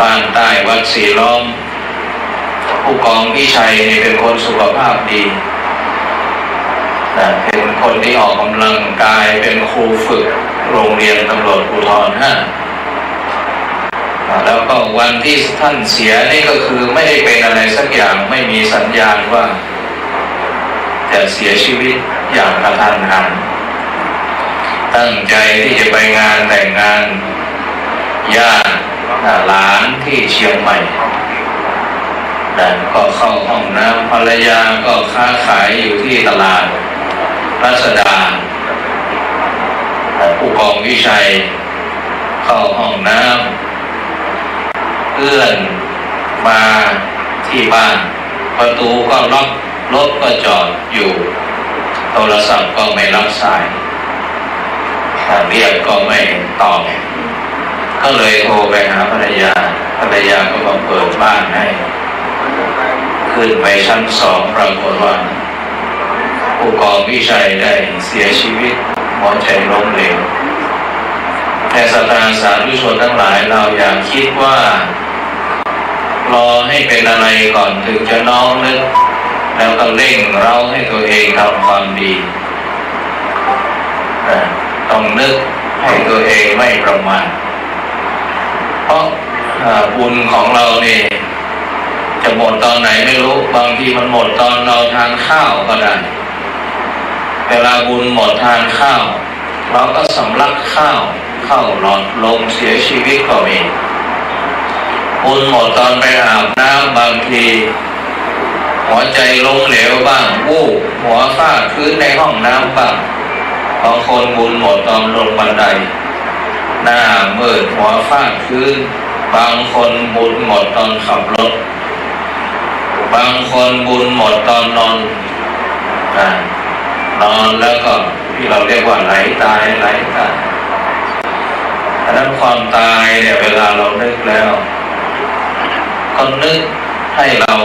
บ้านใต้วัดศรีล้อมผู้กองพี่ชัยนี่เป็นคนสุขภาพดีเป็นคนที่ออกกำลังกายเป็นครูฝึกโรงเรียนตำรวจภูธร5แล้วก็วันที่ท่านเสียนี่ก็คือไม่ได้เป็นอะไรสักอย่างไม่มีสัญญาณว่าจะเสียชีวิตอย่างกระทันหันตั้งใจที่จะไปงานแต่งงานญาติหลานที่เชียงใหม่ก็เข้าห้องน้ำภรรยาก็ค้าขายอยู่ที่ตลาดรัชดาผู้กองวิชัยเข้าห้องน้ำเอื้อนมาที่บ้านประตูก็ล็อกรถก็จอดอยู่โทรศัพท์ก็ไม่รับสายเรียกก็ไม่ตอบก็เลยโทรไปหาภรรยาก็มาเปิดบ้านให้ขึ้นไปชั้น2ปรากฏว่าผู้กองวิชัยได้เสียชีวิตหัวใจล้มเหลวแต่ศรัทธาสาธุชนทั้งหลายเราอย่าคิดว่ารอให้เป็นอะไรก่อนถึงจะน้อมนึกแล้วก็เร่งเร้าให้ตัวเองทำความดีต้องนึกให้ตัวเองไม่ประมาทเพราะบุญของเราเนี่ยจะหมดตอนไหนไม่รู้บางทีมันหมดตอนเราทานข้าวก็ได้เวลาบุญหมดทานข้าวเราก็สำลักข้าวเข้าหลอดลมเสียชีวิตก็มีบุญหมดตอนไปอาบน้ำบางทีหัวใจล้มเหลวบ้างวูบหัวฟาดพื้นในห้องน้ำบ้างบางคนบุญหมดตอนลงบันไดหน้ามืดหัวฟาดพื้นบางคนบุญหมดตอนขับรถบางคนบุญหมดตอนนอนแล้วก็ที่เราเรียกว่าไหลตายดังนั้นความตายเนี่ยเวลาเรานึกแล้วก็นึกให้เรา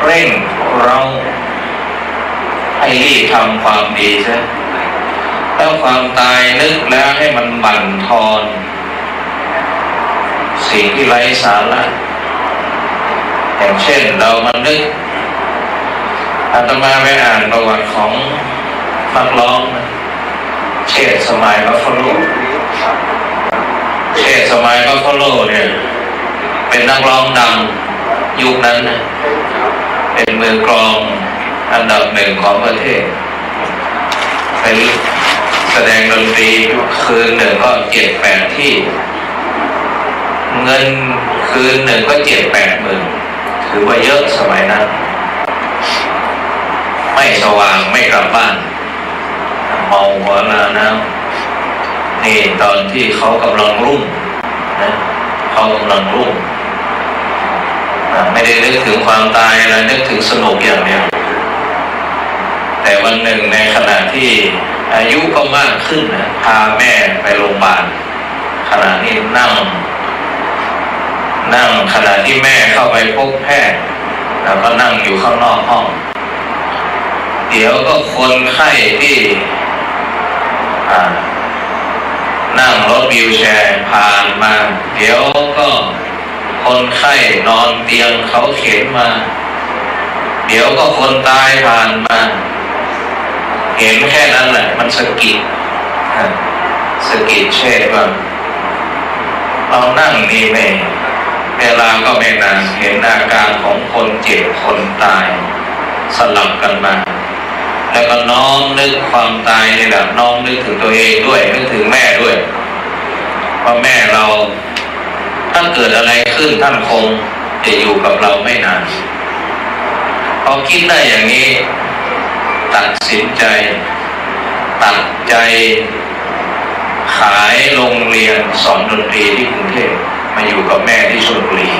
เร่งเราให้รีบทำความดีใช่แล้วความตายนึกแล้วให้มันบั่นทอนสิ่งที่ไร้สาระอย่างเช่นเรามานึกอาตมาไปอ่านประวัติของนักร้องเชษฐ์สมัยบัฟฟาโลเนี่ยเป็นนักร้องดังยุคนั้นนะเป็นมือกลองอันดับ1ของประเทศไปแสดงดนตรีคืนหนึ่งก็7-8ที่เงินคืนหนึ่งก็7-8 หมื่นถือว่าเยอะสมัยนั้นไม่สว่างไม่กลับบ้านเมาหัวนาน้ำนี่ตอนที่เขากำลังรุ่งนะเขากำลังรุ่งไม่ได้นึกถึงความตายอะไรนึกถึงสนุกอย่างเดียวแต่วันหนึ่งในขณะที่อายุก็มากขึ้นนะพาแม่ไปโรงพยาบาลขณะนี้นั่งขณะที่แม่เข้าไปพบแพทย์แล้วก็นั่งอยู่ข้างนอกห้องเดี๋ยวก็คนไข้ที่นั่งรถวีลแชร์ผ่านมาเดี๋ยวก็คนไข้นอนเตียงเขาเข็นมาเดี๋ยวก็คนตายผ่านมาเห็นแค่นั้นแหละมันสะกิดเช่นว่าเรานั่งนี่ไม่เวลาก็ไม่นานเห็นอาการของคนเจ็บคนตายสลับกันมาแล้วก็น้อมนึกความตายนี่แหละน้อมนึกถึงตัวเองด้วยนึกถึงแม่ด้วยว่าแม่เราถ้าเกิดอะไรขึ้นท่านคงจะอยู่กับเราไม่นานพอคิดได้อย่างนี้ตัดสินใจตัดใจขายโรงเรียนสอนดนตรีที่กรุงเทพมาอยู่กับแม่ที่ชลบุรี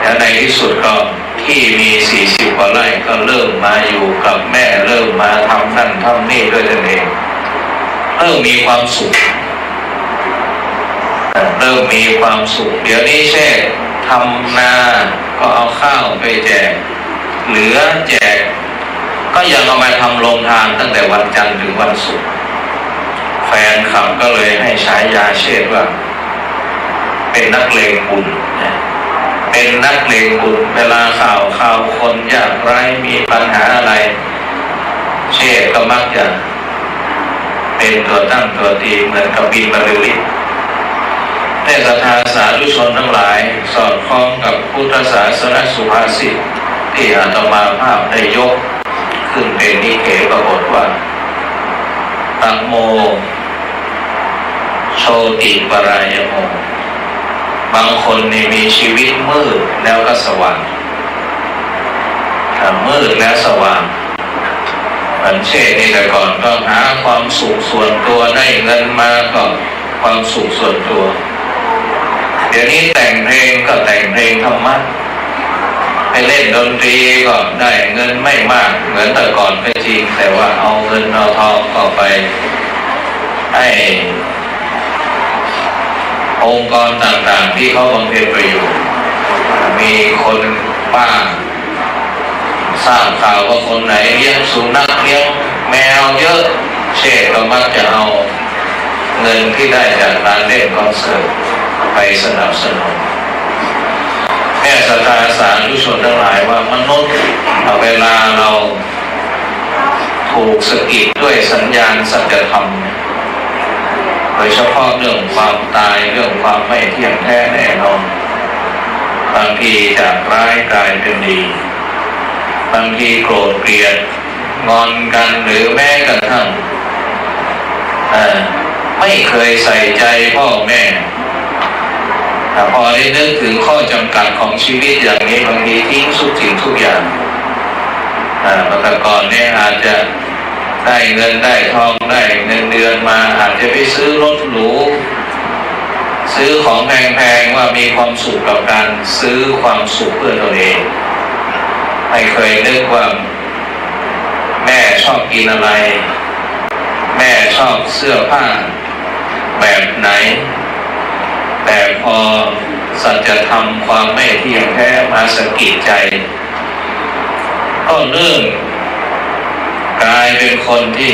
แล้วในที่สุดก็ที่มี40 กว่าไร่ก็เริ่มมาอยู่กับแม่เริ่มมาทำนั่นทำนี่ด้วยตนเองเริ่มมีความสุขเดี๋ยวนี้เช่นทำนาก็เอาข้าวไปแจกเหลือแจกก็ยังเอามาทำโรงทานตั้งแต่วันจันทร์ถึงวันศุกร์แฟนคลับก็เลยให้ฉา ายาเชษว่าเป็นนักเลงบุญเป็นนักเลงบุญเวลาข่าวคนยากไร้มีปัญหาอะไรเชษก็มักจะเป็นตัวตั้งตัวตีเหมือนกับบินบรรลือฤทธิ์ได้ศรัทธาสาธุชนทั้งหลายสอดคล้องกับพุทธศาสนสุภาษิตที่อาตมาภาพได้ยกขึ้นเป็นนิเทศบทว่าตัมโมโชติปรายโมบางคนนี่มีชีวิตมืดแล้วก็สว่างมืดแล้วสว่างอันเช่นนี่แต่ก่อนก็หาความสุขส่วนตัวได้เงินมาก็ความสุขส่วนตัวเดี๋ยวนี้แต่งเพลงก็แต่งเพลงธรรมะไปเล่นดนตรีก็ได้เงินไม่มากเหมือนแต่ก่อนก็จริงแต่ว่าเอาเงินเอาทองก็ไปให้องค์กรต่างๆที่เขาบำเพ็ญประโยชน์มีคนบ้าทราบข่าวว่าคนไหนเลี้ยงสุนัขเลี้ยงแมวเยอะเช่ก็มักจะเอาเงินที่ได้จากการเล่นคอนเสิร์ตไปสนับสนุนแม่ศรัทธาสาธุชนทั้งหลายว่ามนุษย์เวลาเราถูกสะกิดด้วยสัญญาณสัจธรรมโดยเฉพาะเรื่องความตายเรื่องความไม่เที่ยงแท้แน่นอนบางทีจากร้ายกลายเป็นดีบางทีโกรธเกลียดงอนกันหรือแม้กระทั่งไม่เคยใส่ใจพ่อแม่พอได้นึกถึงข้อจำกัดของชีวิตอย่างนี้บางทีทิ้งทุกสิ่งทุกอย่างแต่ก่อนเนี่ยอาจจะได้เงินได้ทองได้เงินเดือนมาอาจจะไปซื้อรถหรูซื้อของแพงๆว่ามีความสุขกับการซื้อความสุขเพื่อตัวเองไม่เคยนึกว่าแม่ชอบกินอะไรแม่ชอบเสื้อผ้าแบบไหนแต่พอสัจธรรมความไม่เที่ยงแท้มาสะกิดใจก็เริ่มกลายเป็นคนที่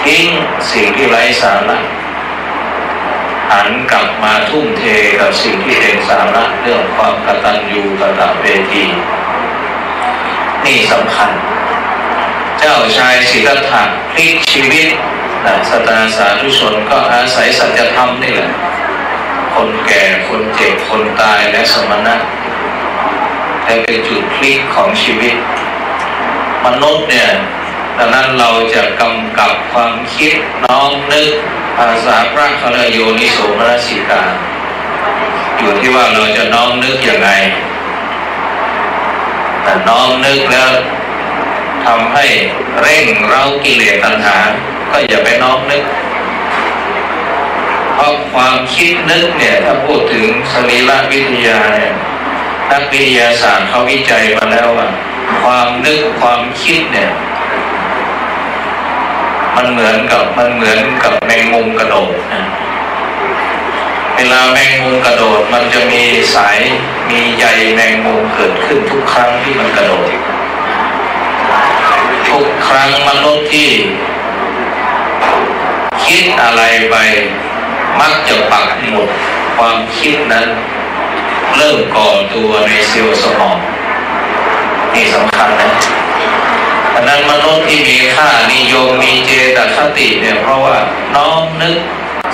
ทิ้งสิ่งที่ไร้สาระหันกลับมาทุ่มเทกับสิ่งที่เป็นสาระเรื่องความกตัญญูกตเวทีนี่สำคัญเจ้าชายสิทธัตถะพลิกชีวิตศรัทธาสาธุชนก็อาศัยสัจธรรมนี่แหละคนแก่คนเจ็บคนตายและสมณะแต่เป็นจุดพลิกของชีวิตมนุษย์เนี่ยดังนั้นเราจะกำกับความคิดน้อมนึกภาษาพระคารโยนิโสมนสิการอยู่ที่ว่าเราจะน้อมนึกอย่างไรแต่น้อมนึกแล้วทำให้เร่งเร้ากิเลสตัณหาก็อย่าไปน้อมนึกเพราะความคิดนึกเนี่ยถ้าพูดถึงสรีรวิทยาเนี่ยนักวิทยาศาสตร์เขาวิจัยมาแล้วว่าความนึกความคิดเนี่ยมันเหมือนกับแมงมุมกระโดดนะเวลาแมงมุมกระโดดมันจะมีสายมีใยแมงมุมเกิดขึ้นทุกครั้งที่มันกระโดดทุกครั้งมนุษย์ที่คิดอะไรไปมักจะปักหมุดความคิดนั้นเริ่มก่อตัวในเซลล์สมองนี่สำคัญนะดังนั้นมนุษย์ที่มีค่านิยมมีเจตคติเนี่ยเพราะว่าน้อมนึก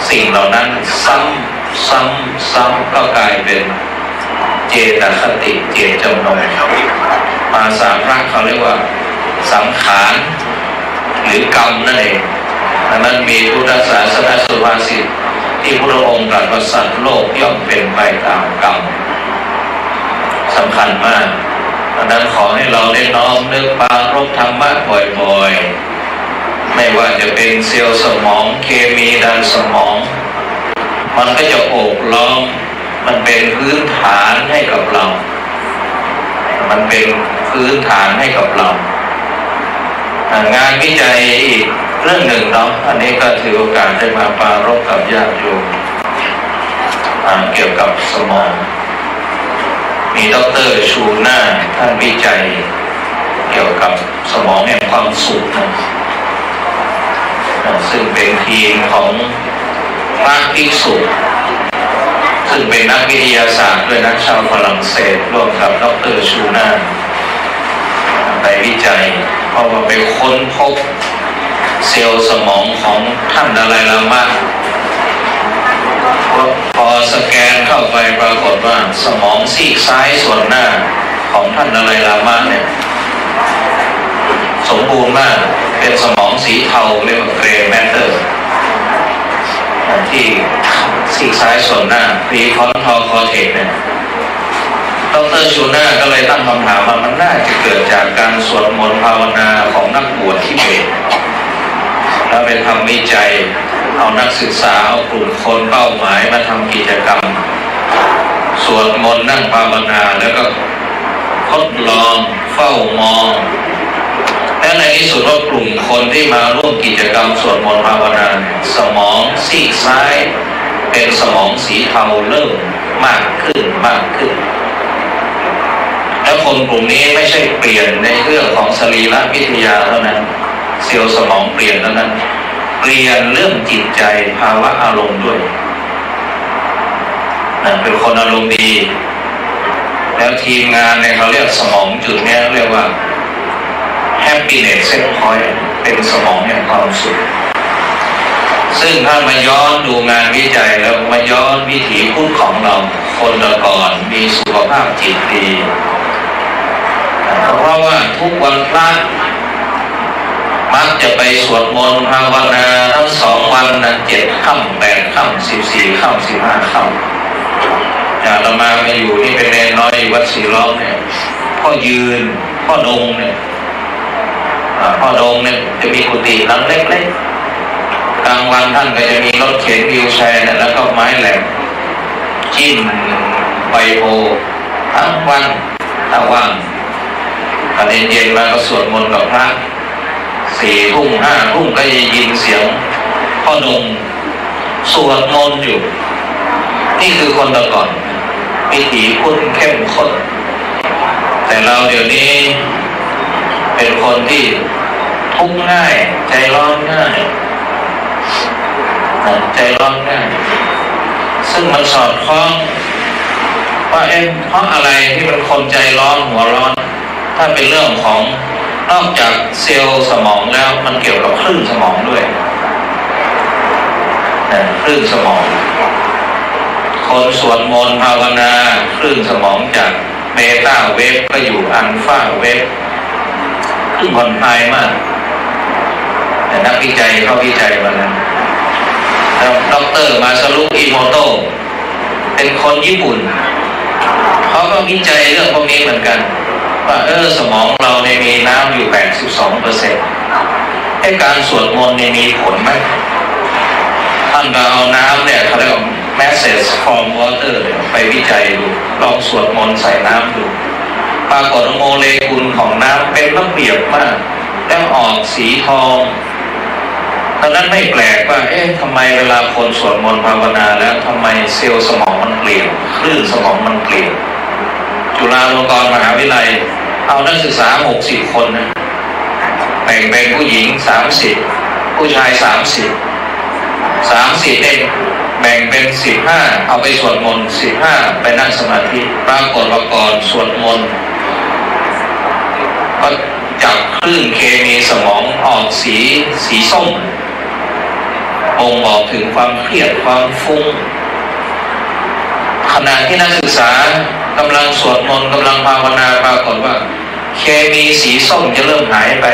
สิ่งเหล่านั้นซ้ำก็กลายเป็นเจตคติเจตจำนงภาษาพระเขาเรียกว่าสังขารหรือกรรมนั่นเองดังนั้นมีพุทธศาสนาสุภาษิตที่พระองค์ตรัสว่าสัตว์โลกย่อมเป็นไปตามกรรมสำคัญมากดังนั้นขอให้เราได้น้อมนึกปรารภธรรมะบ่อยๆไม่ว่าจะเป็นเซลล์สมองเคมีด้านสมองมันก็จะโอบล้อมมันเป็นพื้นฐานให้กับเรามันเป็นพื้นฐานให้กับเรางานวิจัยอีกเรื่องหนึ่งเนาะอันนี้ก็ถือโอกาสได้มาปรารภกับญาติโยมเกี่ยวกับสมองมีดร.ชูน่าท่านวิจัยเกี่ยวกับสมองแห่งความสุขนะ ซึ่งเป็นทีมของพระภิกษุซึ่งเป็นนักวิทยาศาสตร์ด้วยนะชาวฝรั่งเศสร่วมกับดร.ชูน่าไปวิจัยเพราะว่าไปค้นพบเซลล์สมองของท่านดาไลลามะพอสแกนเข้าไปปรากฏว่าสมองซีกซ้ายส่วนหน้าของท่านดาไลลามะเนี่ยสมบูรณ์มากเป็นสมองสีเทาเรียกว่าเกรย์แมตเตอร์ที่ซีกซ้ายส่วนหน้าพรีฟรอนทัลคอร์เทกซ์เนี่ยดร.ชูน่าก็เลยตั้งคำถามว่ามันน่าจะเกิดจากการสวดมนต์ภาวนาของนักบวชทิเบตแล้วไปทำวิจัยเอานักศึกษาเอากลุ่มคนเป้าหมายมาทำกิจกรรมสวดมนต์นั่งภาวนาแล้วก็ทดลองเฝ้ามองและในที่สุดว่ากลุ่มคนที่มาร่วมกิจกรรมสวดมนต์ภาวนาสมองซีกซ้ายเป็นสมองสีเทาเริ่มมากขึ้นแล้วคนกลุ่มนี้ไม่ใช่เปลี่ยนในเรื่องของสรีรวิทยาเท่านั้นเซลล์สมองเปลี่ยนเท่านั้นเปลี่ยนเรื่องจิตใจภาวะอารมณ์ด้วยเป็นคนอารมณ์ดีแล้วทีมงานเนี่ยเขาเรียกสมองจุดนี้เรียกว่า happiness set point เป็นสมองแห่งความสุขซึ่งถ้ามาย้อนดูงานวิจัยแล้วมาย้อนวิถีพุทธของเราคนแต่ก่อนมีสุขภาพจิตดีเพราะว่าทุกวันพระมักจะไปสวดมนต์ภาวนาทั้ง2 วันนะ7 ค่ำ 8 ค่ำ 14 ค่ำ 15 ค่ำอย่างเรามาอยู่นี่เป็นเนรน้อยวัดศรีล้อมเนี่ยพ่อยืนพ่อดงเนี่ยจะมีกุฏิหลังเล็กๆกลางวันท่านก็จะมีรถเข็นวิวแชร์แล้วก็ไม้แหลมจิ้มใบโพทั้งวันถ้าว่างตอนเย็นๆมาก็สวดมนต์กับพระ4 ทุ่ม 5 ทุ่มก็จะยินเสียงพ่อดงสวดมนต์อยู่นี่คือคนแต่ก่อนวิถีพุทธเข้มข้นแต่เราเดี๋ยวนี้เป็นคนที่ทุกข์ง่ายใจร้อนง่ายซึ่งมันสอดคล้องว่าเพราะอะไรที่มันคนใจร้อนหัวร้อนถ้าเป็นเรื่องของนอกจากเซลล์สมองแล้วมันเกี่ยวกับคลื่นสมองด้วยคลื่นสมองคนสวดมนต์ภาวนาคลื่นสมองจากเบต้าเวฟก็อยู่อัลฟาเวฟซึ่งผ่อนคลายมากแต่นักวิจัยเขาวิจัยมาแล้วดร.มาซารุอิโมโตะเป็นคนญี่ปุ่นเขาก็วิจัยเรื่องพวกนี้เหมือนกันว่าสมองเราเนี่ยมีน้ำอยู่ 82% ให้การสวดมนต์เนี่ยมีผลไหมท่านก็เอาน้ำเนี่ยเขาเรียกว่า message from water ไปวิจัยดูลองสวดมนต์ใส่น้ำดูปรากฏโมเลกุลของน้ำเป็นระเบียบมากแล้วออกสีทองตอนนั้นไม่แปลกว่าทำไมเวลาคนสวดมนต์ภาวนาแล้วทำไมเซลล์สมองมันเปลี่ยนคลื่นสมองมันเปลี่ยนจุฬาลงกรณ์มหาวิทยาลัยเอานักศึกษา60 คนนะแบ่งเป็นผู้หญิง30ผู้ชาย30เนี่ยแบ่งเป็น15เอาไปสวดมนต์15ไปนั่งสมาธิปรากฏว่าก่อนสวดมนต์ก็จับคลื่นเคมีสมองออกสีส้มบ่งบอกถึงความเครียดความฟุ้งขณะที่นักศึกษากำลังสวดมนต์กำลังภาวนาปรากฏว่าเคมีสีส้มจะเริ่มหายไป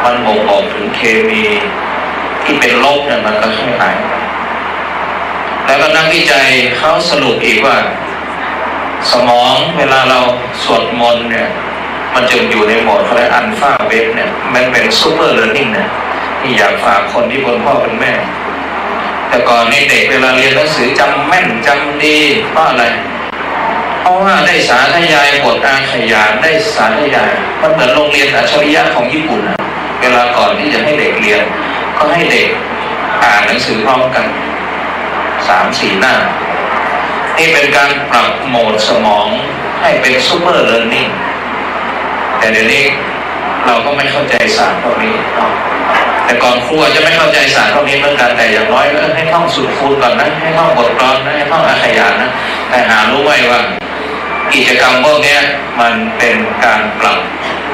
มันบ่งบอกถึงเคมีที่เป็นลบเนี่ยมันก็ค่อยหายแล้วก็นักวิจัยเขาสรุปอีกว่าสมองเวลาเราสวดมนต์เนี่ยมันจะอยู่ในโหมดเขาเรียกอัลฟาเวฟเนี่ยมันเป็นซูเปอร์เลิร์นนิ่งนะที่อยากฝากคนที่เป็นพ่อเป็นแม่แต่ก่อนนี่เด็กเวลาเรียนหนังสือจำแม่นจำดีเพราะอะไรเพราะว่าได้สาธยายบทอาขยานได้สาธยายมันเหมือนโรงเรียนอัจฉริยะของญี่ปุ่นนะเวลาก่อนที่จะให้เด็กเรียนก็ให้เด็กอ่านหนังสือพร้อมกัน 3-4 หน้านี่เป็นการปรับโหมดสมองให้เป็นซูเปอร์เลิร์นนิ่งแต่เดี๋ยวนี้เราก็ไม่เข้าใจศาสตร์พวกนี้ แต่ก่อนครูอาจจะไม่เข้าใจศาสตร์พวกนี้เหมือนกันแต่อย่างน้อยให้ท่องสูตรคูณก่อนนะให้ท่องบทกลอนนะให้ท่องอาขยานนะแต่หารู้ไหมว่ากิจกรรมพวกนี้มันเป็นการปรับ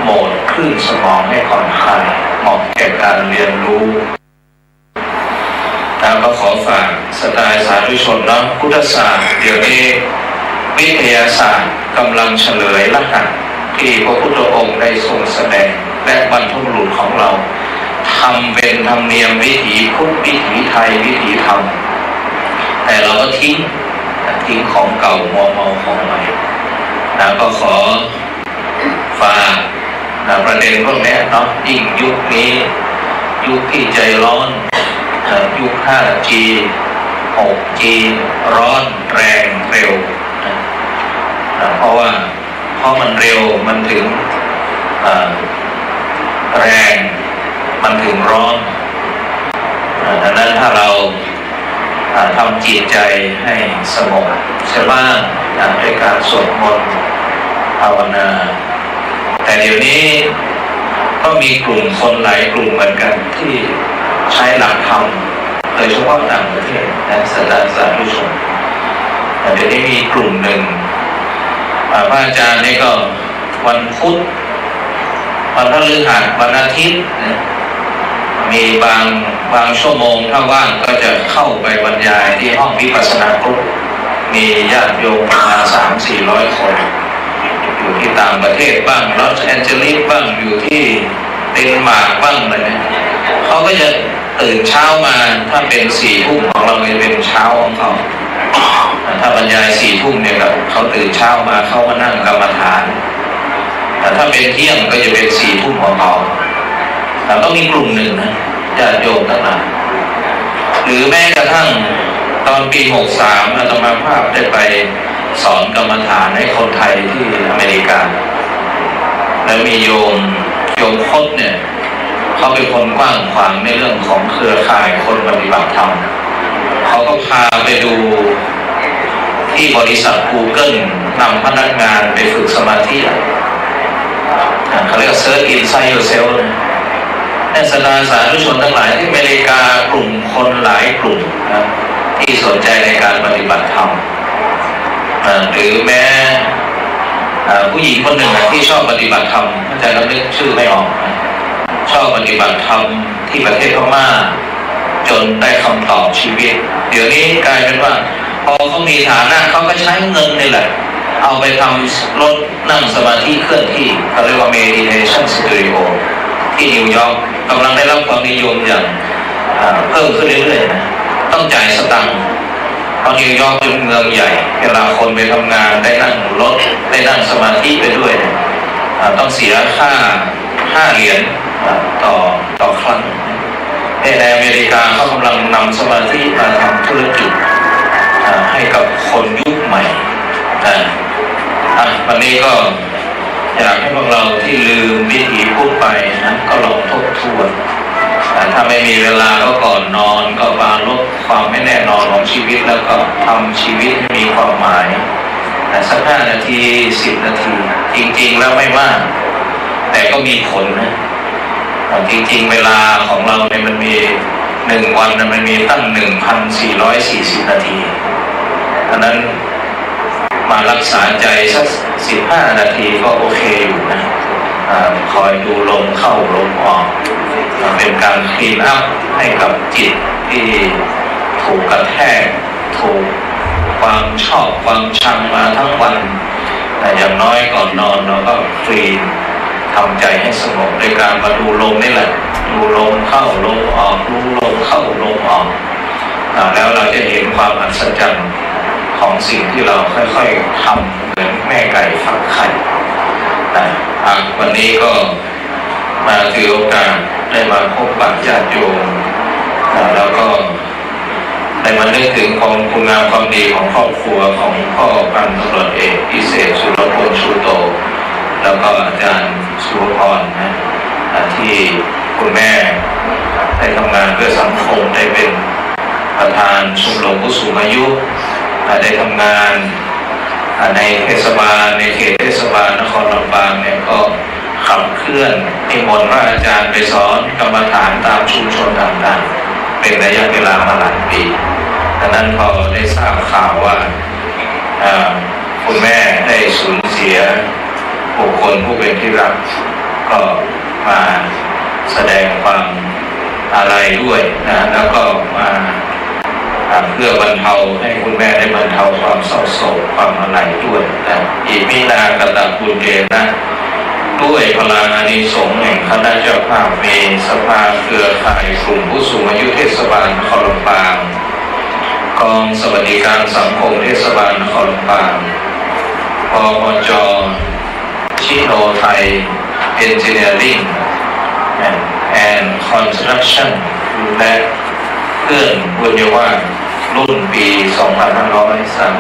โหมดคลื่นสมองให้ผ่อนคลายเหมาะแก่การเรียนรู้แล้วก็ขอฝากสไตล์สาธุชนเนาะพุทธศาสตร์เดี๋ยวนี้วิทยาศาสตร์กำลังเฉลยรหัสที่พระพุทธองค์ได้ทรงแสดงและบรรพบุรุษของเราทำเป็นธรรมเนียมวิถีพุทธวิถีไทยวิถีธรรมแต่เราก็ทิ้งของเก่ามัวเมาของใหม่นะก็ขอฝากประเด็นพวกนี้เนาะยิ่งยุคนี้ยุคที่ใจร้อนยุค 5G 6G ร้อนแรงเร็วเพราะมันเร็วมันถึงแรงมันถึงร้อนดังนั้นถ้าเราทำจิตใจให้สงบใช่บ้างด้วยการสวดมนต์ภาวนาแต่เดี๋ยวนี้ก็มีกลุ่มคนหลายกลุ่มเหมือนกันที่ใช้หลักธรรมโดยเฉพาะต่างประเทศและสาธุชนเดี๋ยวนี้มีกลุ่มหนึ่งพระอาจารย์นี่ก็วันพุธวันพฤหัสวันอาทิตย์มีบางชั่วโมงถ้าว่างก็จะเข้าไปบรรยายที่ห้องวิปัสสนากรุ๊ปมีญาติโยมประมาณ 300-400 คนอยู่ที่ต่างประเทศบ้างลอสแอนเจลิสบ้างอยู่ที่เดนมาร์กบ้างอะไรเนี่ยเขาก็จะตื่นเช้ามาถ้าเป็น4 ทุ่มของเราจะเป็นเช้าของเขาถ้าบรรยาย4 ทุ่มเนี่ยครับเขาตื่นเช้ามาเขามานั่งกรรมฐานแต่ถ้าเป็นเที่ยงก็จะเป็น4 ทุ่มของเขาแต่ก็มีกลุ่มหนึ่งนะญาติโยมทั้งหลายหรือแม้กระทั่งตอนปี63อาตมาภาพได้ไปสอนกรรมฐานให้คนไทยที่อเมริกาแล้วมีโยมคดเนี่ยเขาเป็นคนกว้างขวางในเรื่องของเครือข่ายคนปฏิบัติธรรมเขาก็พาไปดูที่บริษัท Google นำพนักงานไปฝึกสมาธิเขาเรียก Search Inside Yourself เนี่ยสาธุชนทั้งหลายที่อเมริกากลุ่มคนหลายกลุ่มนะที่สนใจในการปฏิบัติธรรมหรือแม้ผู้หญิงคนหนึ่งที่ชอบปฏิบัติธรรมอาจารย์ก็นึกชื่อไม่ออกชอบปฏิบัติธรรมที่ประเทศพม่าจนได้คำตอบชีวิตเดี๋ยวนี้กลายเป็นว่าพอเขามีฐานะเขาก็ใช้เงินนี่แหละเอาไปทำรถนั่งสมาธิเคลื่อนที่เขาเรียกว่า meditation studio ที่นิวยอร์กกำลังได้รับความนิยมอย่างเพิ่มขึ้นเรื่อยๆนะต้องจ่ายสตังค์เพราะนิวยอร์กเป็นเมืองใหญ่เวลาคนไปทำงานได้นั่งรถได้นั่งสมาธิไปด้วยต้องเสียค่า5 เหรียญต่อครั้งในอเมริกาเขากำลังนำสมาธิมาทำธุรกิจให้กับคนยุคใหม่วันนี้ก็อยากให้พวกเราที่ลืมวิถีพูดไปนะก็ลองทบทวนถ้าไม่มีเวลาก็ก่อนนอนก็มาลดความไม่แน่นอนของชีวิตแล้วก็ทำชีวิตให้มีความหมายสัก5 นาที10 นาทีจริงๆแล้วไม่มากแต่ก็มีผลนะจริงๆเวลาของเราเนี่ยมันมี1 วันมันมีตั้ง 1,440 นาทีดังนั้นมารักษาใจสัก15 นาทีก็โอเคอยู่นะคอยดูลมเข้าลมออกเป็นการคลีนอัพให้กับจิตที่ถูกกระแทกถูกความชอบความชังมาทั้งวันแต่อย่างน้อยก่อนนอนเราก็คลีนทำใจให้สงบในการมาดูลมนี่แหละดูลมเข้าลมออกดูลมเข้าลมออกแล้วเราจะเห็นความอัศจรรย์ของสิ่งที่เราค่อยๆทำเหมือนแม่ไก่ฟักไข่วันนี้ก็มาถือโอกาสได้มาพบปะญาติโยมแล้วก็ได้มานึกถึงคุณงามความดีของครอบครัวของพ่อพันตำรวจเอกพิเศษสุรพลชูโตแล้วก็อาจารย์สุวพรนะที่คุณแม่ได้ทำงานเพื่อสังคมได้เป็นประธานชมรมผู้สูงอายุได้ทำงานในเทศบาลในเขตเทศบาลนครลำปางเนี่ยก็ ขับเคลื่อนนิมนต์พระอาจารย์ไปสอนกรรมฐานตามชุมชนต่างๆเป็นระยะเวลามาหลายปีดังนั้นพอได้ทราบข่าวว่าคุณแม่ได้สูญเสียบุคคลผู้เป็นที่รักก็มาแสดงความอาลัยด้วยนะแล้วก็มาเพื่อบรรเทาให้คุณแม่ได้บรรเทาความเศร้าโศกความอาลัยด้วยนะอีกมินากตังบุญเกนะด้วยพลังอานิสงส์แห่งคณะเจ้าภาพมีสภาเครือข่ายกลุ่มผู้สูงอายุเทศบาลนครลำปางกองสวัสดิการสังคมเทศบาลนครลำปางปปจ.ชิโนไทย Engineering and Construction และเพื่อนบุญยวาสรุ่นปี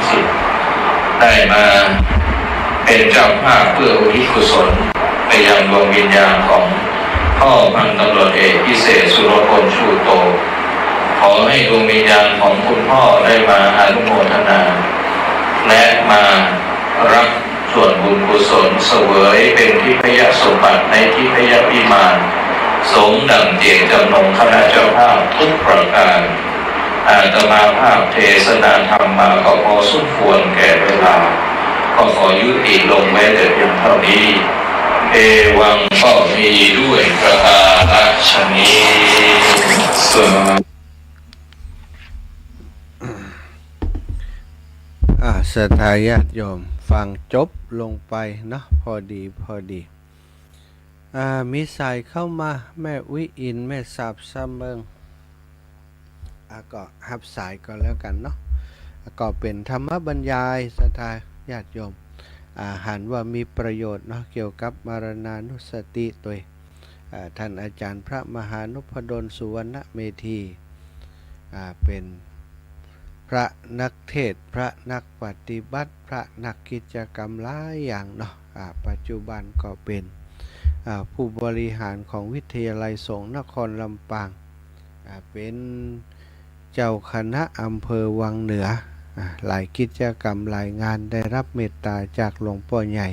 2530 ได้มาเป็นเจ้าภาพเพื่ออุทิศกุศลไปยังดวงวิญญาณของพ่อพันตำรวจเอกพิเศษสุรพลชูโตขอให้ดวงวิญญาณของคุณพ่อได้มาอนุโมทนาและมารับส่วนบุญกุศลเสวยเป็นทิพยสมบัติในทิพยวิมานสมดังเจตจำนงคณะเจ้าภาพทุกประการอาตมาภาพเทศนาธรรมมาก็พอสมควรแก่เวลาก็ขอยุติลงไว้แต่เพียงเท่านี้เอวังก็มีด้วยประการฉะนี้ศรัทธาญาติโยมฟังจบลงไปเนาะพอดีมีสายเข้ามาแม่วิอินแม่สาบซ้ำเบิงก็หับสายก็แล้วกันเนาะก็เป็นธรรมบรรยายศรัทธาญาติโยมหันว่ามีประโยชน์เนาะเกี่ยวกับมรณานุสติตัวท่านอาจารย์พระมหานุพดลสุวรรณเมธีเป็นพระนักเทศพระนักปฏิบัติพระนักกิจกรรมหลายอย่างเนาะปัจจุบันก็เป็นผู้บริหารของวิทยาลัยสงฆ์นครลำปางเป็นเจ้าคณะอำเภอวังเหนือหลายกิจกรรมหลายงานได้รับเมตตาจากหลวงพ่อใหญ่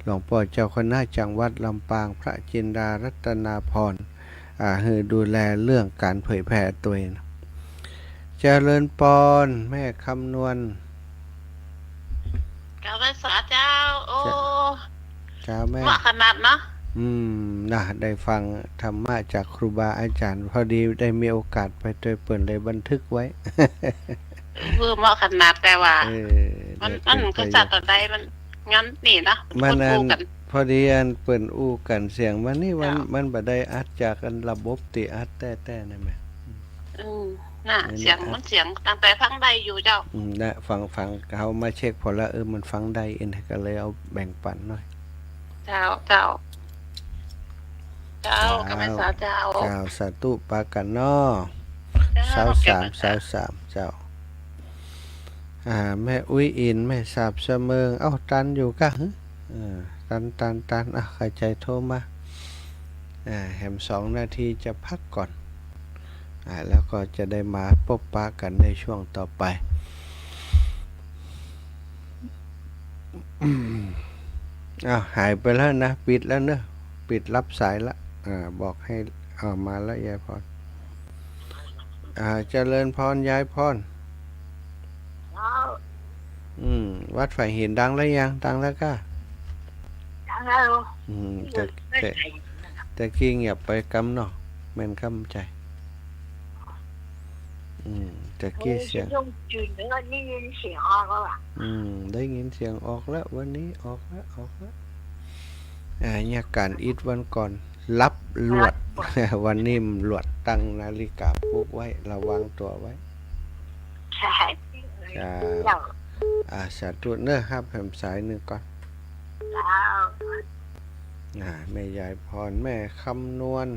หลวงพ่อเจ้าคณะจังหวัดลำปางพระจินดารัตนาพรให้ดูแลเรื่องการเผยแผ่ตัวเองเจริญปอนแม่คำนวณกาบสาเจ้าโอ้เจ้าแม่ว่าขนาดเนาะได้ฟังธรรมะจากครูบาอาจารย์พอดีได้มีโอกาสไปโดยเปิดเลยบันทึกไว้เพื่อเหมาะขนาดแต่ว่ามันก็จัดต่อใดมันงั้นนี่นะมันพอดีอันเปิดอู้กันเสียงมันนี่มันบ่ได้อัดจากอันระบบติอัดแต่ๆนั่นแหมน่ะเสียงมันเสียงตั้งแต่ฟังได้อยู่เจ้าได้ฟังเขามาเช็คพอแล้วมันฟังได้เองก็เลยเอาแบ่งปันหน่อยเจ้ากำลังสาเจ้าสาธุปากันนอสาวสามเจ้าแม่อุ้ยอินแม่สาบเสมิงตันอยู่กะตันใครใจโทรมาแหม2 นาทีจะพักก่อนแล้วก็จะได้มาพบปะกันในช่วงต่อไปหายไปแล้วนะปิดแล้วเนอะปิดรับสายละบอกให้มาแล้วยายพรเจริญพรยายพรวัดฝ่ายหินดังแล้วยังดังแล้วก็ดังแล้วแต่กี้เงียบไปกำเนาะแม่นคำใจแต่กี้เสียงได้ยินเสียงออกแล้วได้ยินเสียงออกแล้ววันนี้ออกแล้วเนี่ยการอิดวันก่อนรับลวดวันนี้ลวดตั้งนาฬิกาปลุกไว้ระวังตัวไว้ใช่สาธุเนอะครับแผ่นสายหนึ่งก่อนแม่ยายพรแม่คำนวณ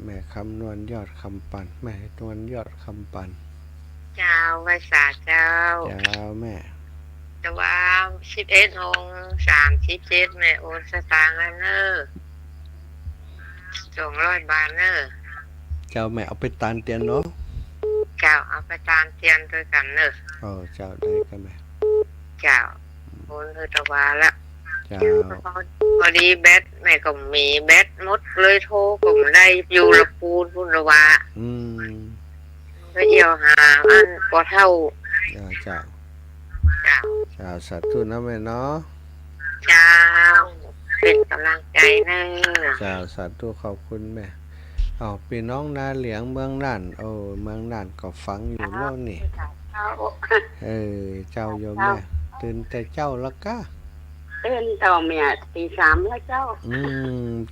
แม่คำนวณยอดคำปันแม่นวลยอดคำปันเจ้าภาษาเจ้าแม่แต่ว่า11:37แม่โอนสตางค์แล้วเนอะ200 บาทเนอะเจ้าแม่เอาไปตานเตียนเนาะเจ้าเอาไปตานเตียนด้วยกันเนอะเจ้าได้กันแม่เจ้าโอนคือตะวาละ เจ้า พอดีแบตแม่ก็มีแบตหมดเลยโทรก็ไม่ได้อยู่ละปูนพุ่นละวะ อืม ก็เอี่ยวหาอันพอเท่า เจ้าเจ้า เจ้า เจ้าสาธุนะแม่เนาะ เจ้าเป็นกำลังใจเนอะ เจ้าสาธุขอบคุณแม่เอาพี่น้องนาเหลียงเมืองน่านโอ้เมืองน่านก็ฟังอยู่แล้วนี่ เจ้า เจ้าโยมแม่ตื่นแต่เจ้าแล้วก็ เต้นต่อเมียตีสามแล้วเจ้า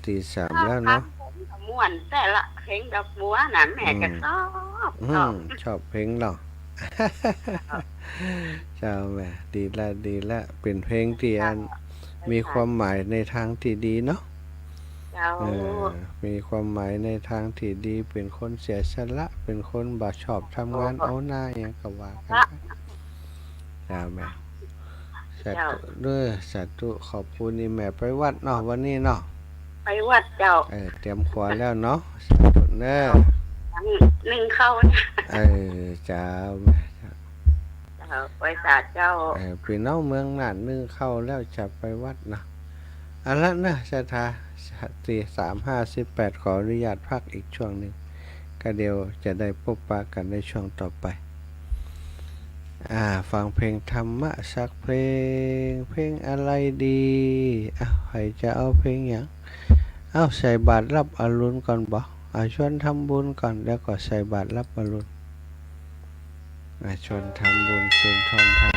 ตีสามแล้วเนาะ ผมม่วนแต่ละเพลงดอกบัวน่ะแม่ก็ชอบชอบเพลงหรอ เจ้าแม่ดีละเป็นเพลงที่อันมีความหมายในทางที่ดีเนาะ เจ้า มีความหมายในทางที่ดีเป็นคนเสียสละเป็นคนบ่ชอบทำงานเอาหน้าอย่างก็ว่ากันไปเจ้าแม่สาธุด้วยสาธุขอบคุณนี่แม่ไปวัดเนาะวันนี้เนาะ ไปวัดเจ้า เตรียมขวาแล้วเนาะสาธุเน้อ หนึ่งเข้า เจ้าแม่เจ้า ไปศาลเจ้า พี่น้องเมืองน่านนึ่งเข้าแล้วจะไปวัดนะอันละนะสถาตี3:58ขออนุญาตพักอีกช่วงหนึ่งก็เดี๋ยวจะได้พบปะกันในช่วงต่อไปฟังเพลงธรรมะสักเพลงอะไรดีใครจะเอาเพลงอย่างใส่บาตรรับอรุณก่อนบ่ชวนทำบุญก่อนแล้วก็ใส่บาตรรับอรุณชวนทำบุญเชิญทองทาน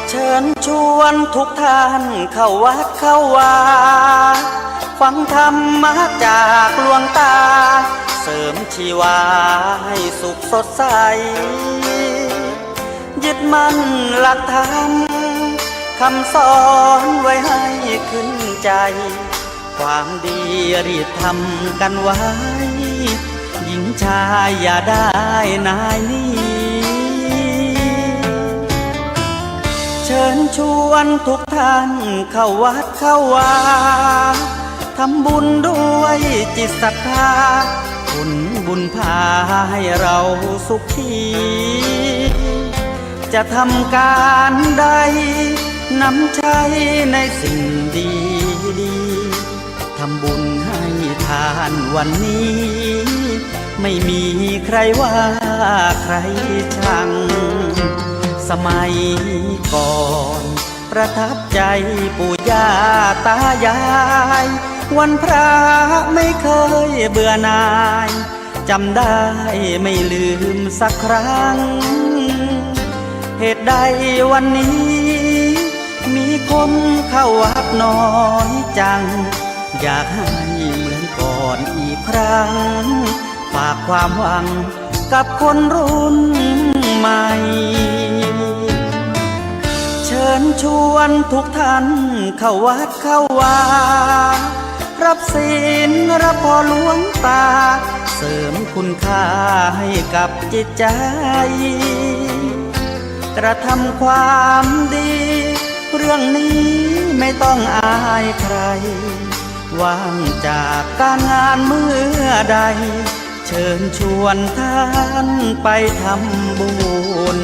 เชิญชวนทุกท่านเข้าวัดเข้าวาฟังธรรมะจากหลวงตาเสริมชีวาให้สุขสดใสยึดมั่นหลักธรรมคำสอนไว้ให้ขึ้นใจความดีรีบทำกันไว้หญิงชายอย่าได้นายนี้เชิญชวนทุกท่านเข้าวัดเข้าวาทำบุญด้วยจิตศรัทธาผลบุญพาให้เราสุขีจะทำการใดนำใช้ในสิ่งดีทำบุญให้ทานวันนี้ไม่มีใครว่าใครชังสมัยก่อนประทับใจปู่ย่าตายายวันพระไม่เคยเบื่อหน่ายจำได้ไม่ลืมสักครั้งเหตุใดวันนี้มีคนเข้าวัดน้อยจังอยากให้เหมือนก่อนอีกครั้งฝากความหวังกับคนรุ่นใหม่เชิญชวนทุกท่านเข้าวัดเข้าวารับศีลรับพรหลวงตาเสริมคุณค่าให้กับจิตใจกระทำความดีเรื่องนี้ไม่ต้องอายใครว่างจากการงานเมื่อใดเชิญชวนท่านไปทำบุญ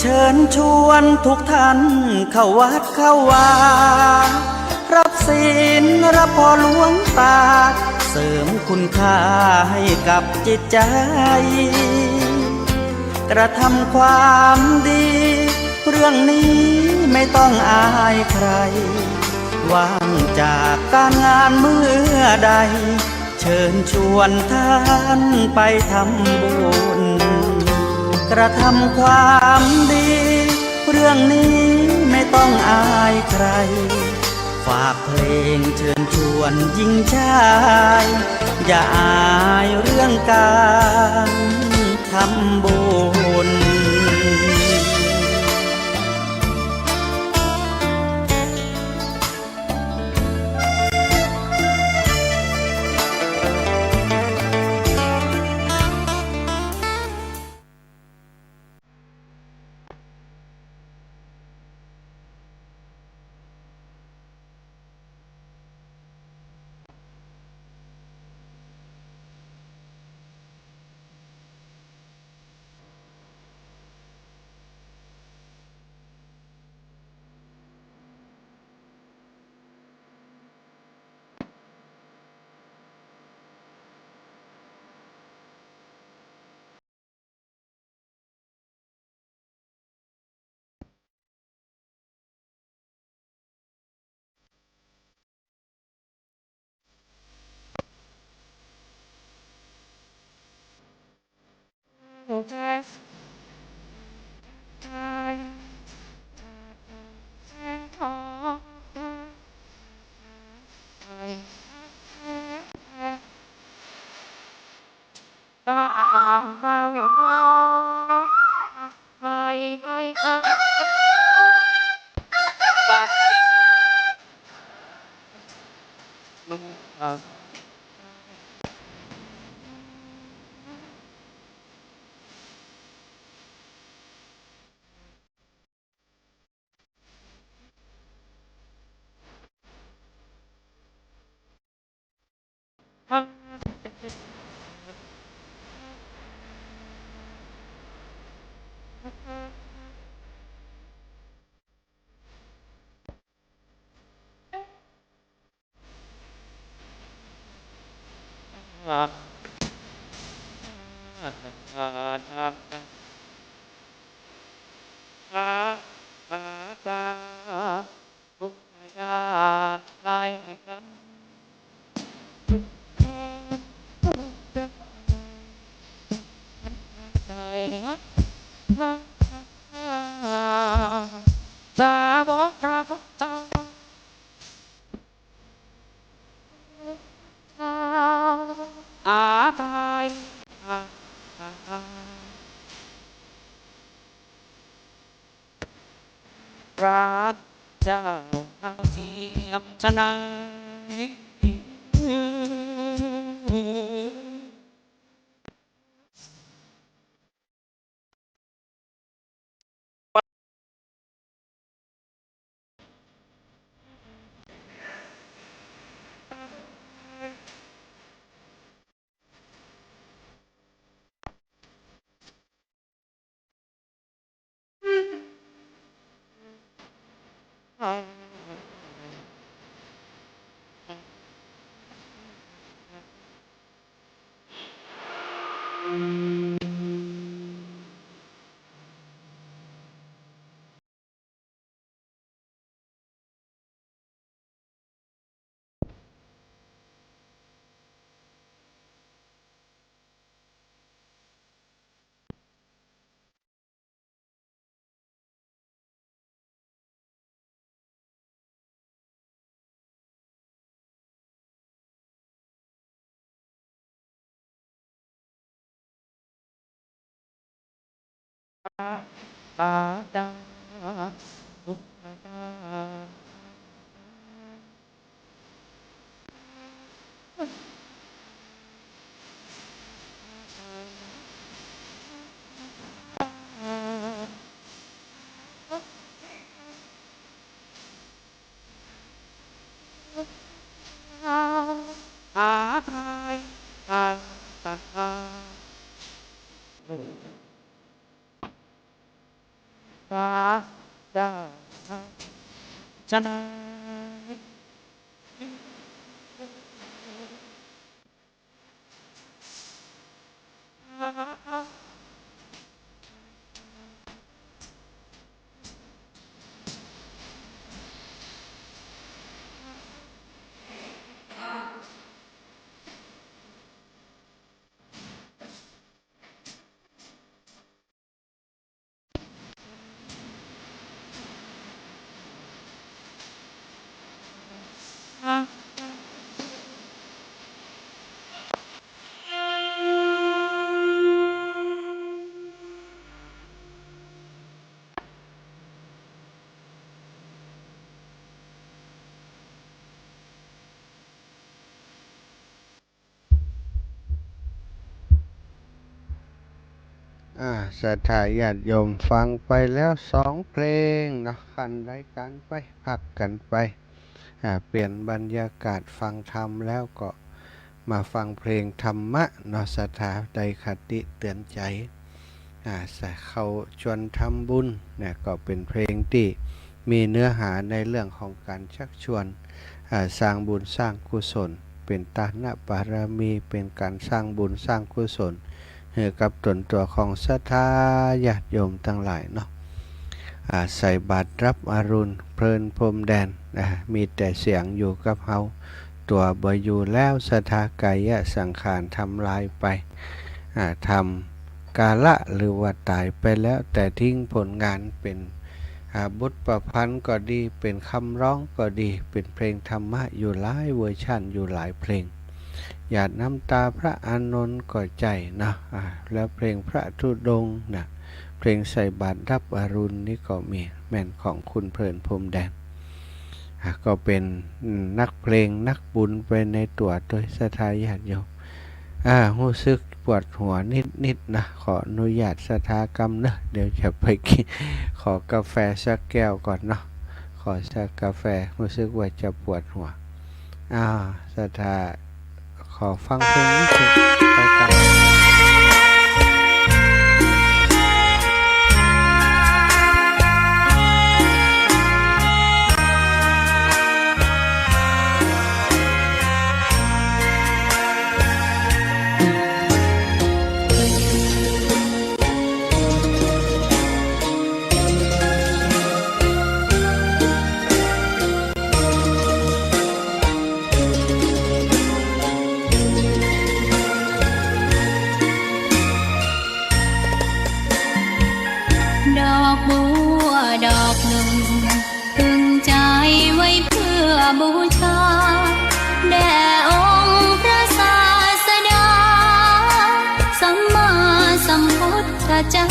เชิญชวนทุกท่านเข้าวัดเข้าวารับศีลรับพรหลวงตาเสริมคุณค่าให้กับจิตใจกระทำความดี เรื่องนี้ไม่ต้องอายใครว่างจากการงานเมื่อใดเชิญชวนท่านไปทำบุญกระทำความดีเรื่องนี้ไม่ต้องอายใครฝากเพลงเชิญชวนหญิงชายอย่าอายเรื่องการทำบุญ ศรัทธาญาติโยมฟังไปแล้ว2 เพลงเนาะขันรายการไปพักกันไปเปลี่ยนบรรยากาศฟังธรรมแล้วก็มาฟังเพลงธรรมะเนาะศรัทธาได้คติเตือนใจเขาชวนทำบุญเนี่ยก็เป็นเพลงที่มีเนื้อหาในเรื่องของการชักชวนสร้างบุญสร้างกุศลเป็นตานะบารมีเป็นการสร้างบุญสร้างกุศลกับตนตัวของศรัทธาญาติโยมทั้งหลายเนาะใส่บาตรรับอรุณเพลินพรมแดนมีแต่เสียงอยู่กับเฮาตัวบ่อยู่แล้วศรัทธากายสังขารทำลายไปทำกาละหรือว่าตายไปแล้วแต่ทิ้งผลงานเป็นบทประพันธ์ก็ดีเป็นคำร้องก็ดีเป็นเพลงธรรมะอยู่หลายเวอร์ชันอยู่หลายเพลงหยาดน้ำตาพระอานนท์ก็ใจนะแล้วเพลงพระธุดงค์นะเพลงใส่บาตรรับอรุณนี่ก็มีแม่นของคุณเพลินพรมแดนก็เป็นนักเพลงนักบุญไปในตัวโดยศรัทธาญาติโยมรู้สึกปวดหัวนิดนะขออนุญาตศรัทธากรรมเนอะเดี๋ยวจะไปกินขอกาแฟสักแก้วก่อนเนาะขอสักกาแฟรู้สึกว่าจะปวดหัวศรัทธาขอฟังเพลงนี้ไปกันดอกบัวดอกหนึ่งพึงใจไว้เพื่อบูชาแด่องค์พระศาสดาสัมมาสัมพุทธเจ้า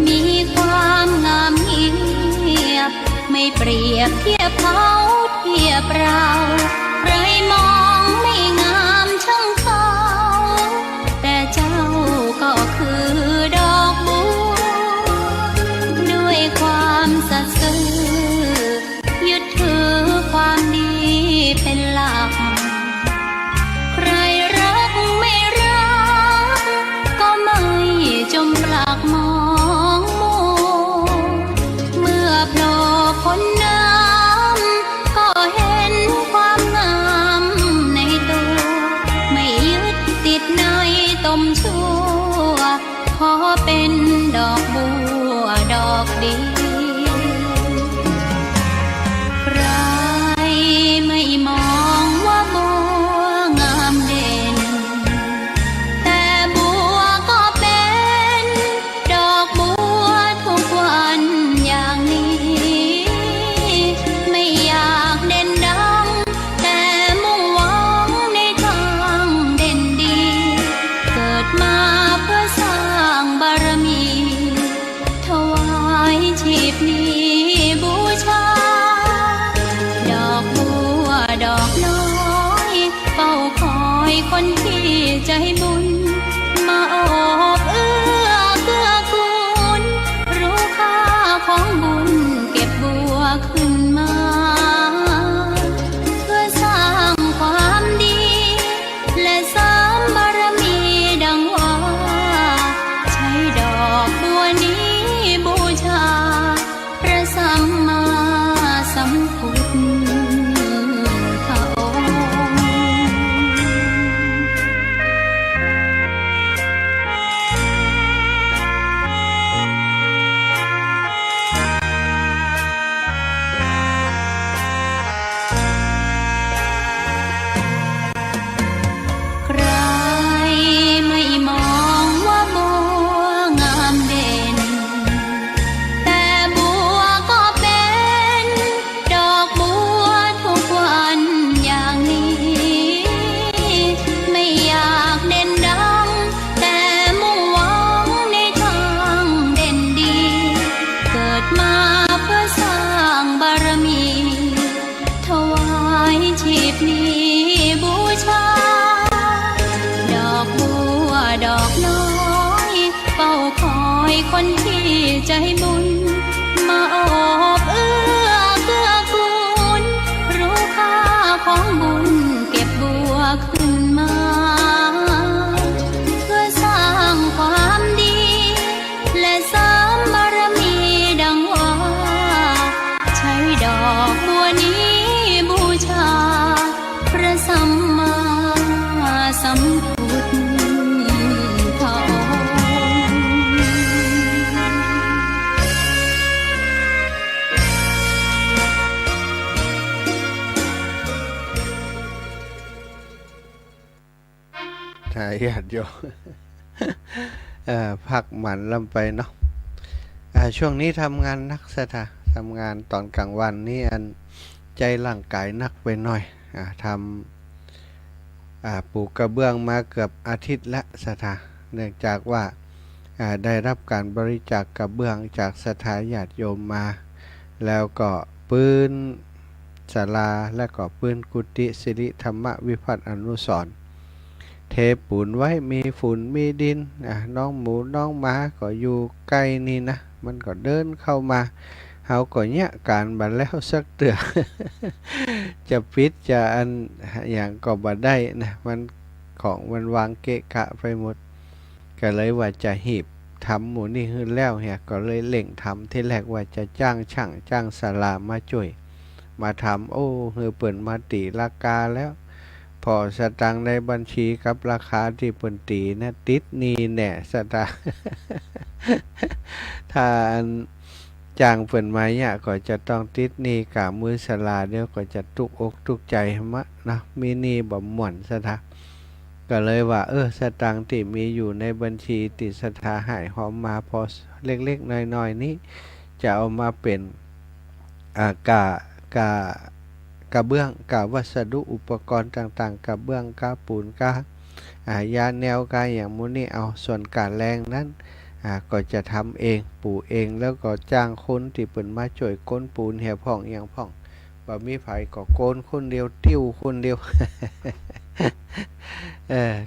มีความงามเงียบไม่เปรียบเทียบเขาเทียบเราใครมองไม่งามช่างเขาแต่เจ้าก็คือดอกบัวด้วยความสัตย์ซื่อยึดถือความดีเป็นหลักใครรักไม่รักก็ไม่จมปลักมองมัวเมื่อโผล่พ้นน้ำก็เห็นความงามในตัวไม่ยึดติดในตมชั่วขอเป็นดอกบัวดอกเดียวใครไม่มองว่าบัวงามเด่นแต่บัวก็เป็นดอกบัวทุกวันอย่างนี้ไม่อยากเด่นดังแต่มุ่งหวังในทางเด่นดีเกิดมาเพื่อสร้างบารมีถวายชี ดอกน้อยเฝ้าคอยคนที่ใจบุญมาโอบเอื้อเกื้อกูลรู้ค่าของบุญเก็บบัวขึ้นมาเพื่อสร้างความดีและเสริมบารมีดังว่าใช้ดอกบัวนี้บูชาพระสัมมาสัมพุทธเจ้าถ้าญาติโยม พักหมันลำไปเนาะช่วงนี้ทำงานนักซะท่ะทำงานตอนกลางวันนี่อันใจร่างกายนักไปหน่อยทำปลูกกระเบื้องมาเกือบอาทิตย์ละสถาเนื่องจากว่าได้รับการบริจาคกระเบื้องจากสถาญาติโยมมาแล้วก็ปืนศาลาและก็ปืนกุฏิสิริธรรมวิพัฒน์อนุสรณ์เทปูนไว้มีฝุ่นมีดินน้องหมูน้องหมาก็อยู่ใกล้นี่นะมันก็เดินเข้ามาเฮาก็เนี่ยการบัดแล้วสักเตือ จะปิดจะอันอย่างก็บ่ได้นะมันของมันวางเกะกะไปหมดก็เลยว่าจะหีบทำหมูนี่ขึ้นแล้วเฮียก็เลยเล่งทำที่แรกว่าจะจ้างช่างจ้างศาลามาช่วยมาทำโอ้เฮือเปิ่นมาตีราคาแล้วพอสตังในบัญชีกับราคาที่เปิ่นตีนะติดนี่แน่สตาง ถ้าจ้างเปิ่นมาเนี่ยก็จะต้องติดนี่กะมือศาลาเดี๋ยวก็จะตุกอกตุกใจมะนะมีนี่บ่ม่วนซะทะก็เลยว่าสตังที่มีอยู่ในบัญชีติสถาหายหอมมาพอเล็กๆน้อยๆนี้จะเอามาเป็นกระเบื้องกะวัสดุอุปกรณ์ต่างๆกระเบื้องกะปูนกะยาแนวกะอย่างมูนี่เอาส่วนการแรงนั้นก็จะทำเองปูเองแล้วก็จ้างคนที่เปิ่นมาช่วยก้นปูนเหี่ยพ่องอย่างพ่องบ่มีไผก็โกนคนเดียวติ้วคนเดียว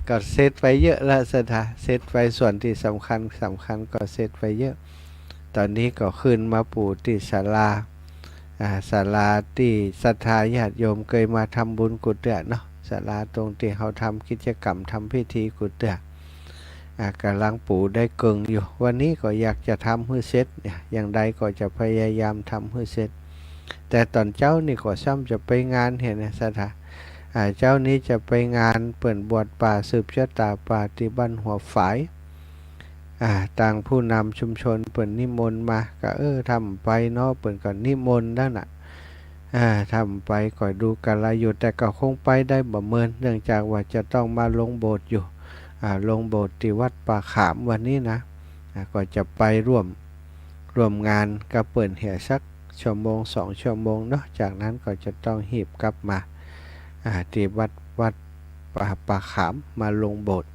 ก็เซตไปเยอะละสถาเซตไปส่วนที่สำคัญก็เซตไปเยอะตอนนี้ก็ขึ้นมาปูที่ศาลาศาลาที่ศรัทธาญาติโยมเคยมาทำบุญกุฏิเนาะศาลาตรงที่เขาทำกิจกรรมทำพิธีกุฏิกำลังปูได้เกิงอยู่วันนี้ก็อยากจะทำให้เสร็จอย่างใดก็จะพยายามทำให้เสร็จแต่ตอนเจ้านี่ก็ซ้ำจะไปงานเห็นนะสถาเจ้านี้จะไปงานเปิ่นบวชป่าสืบชะตาป่าที่บ้านหัวฝายต่างผู้นำชุมชนเปิ่นนิมนต์มาก็ทำไปเนาะเปิ่นก็นิมนต์นั่นน่ะทำไปก็ดูกาลอยู่แต่ก็คงไปได้บ่เมินเนื่องจากว่าจะต้องมาลงโบสถ์อยู่ลงโบสถ์ที่วัดป่าขามวันนี้นะก็จะไปร่วมงานกับเปิ่นเหี่ยสักชั่วโมง2 ชั่วโมงเนาะจากนั้นก็จะต้องหีบกลับมาที่วัดป่าขามมาลงโบสถ์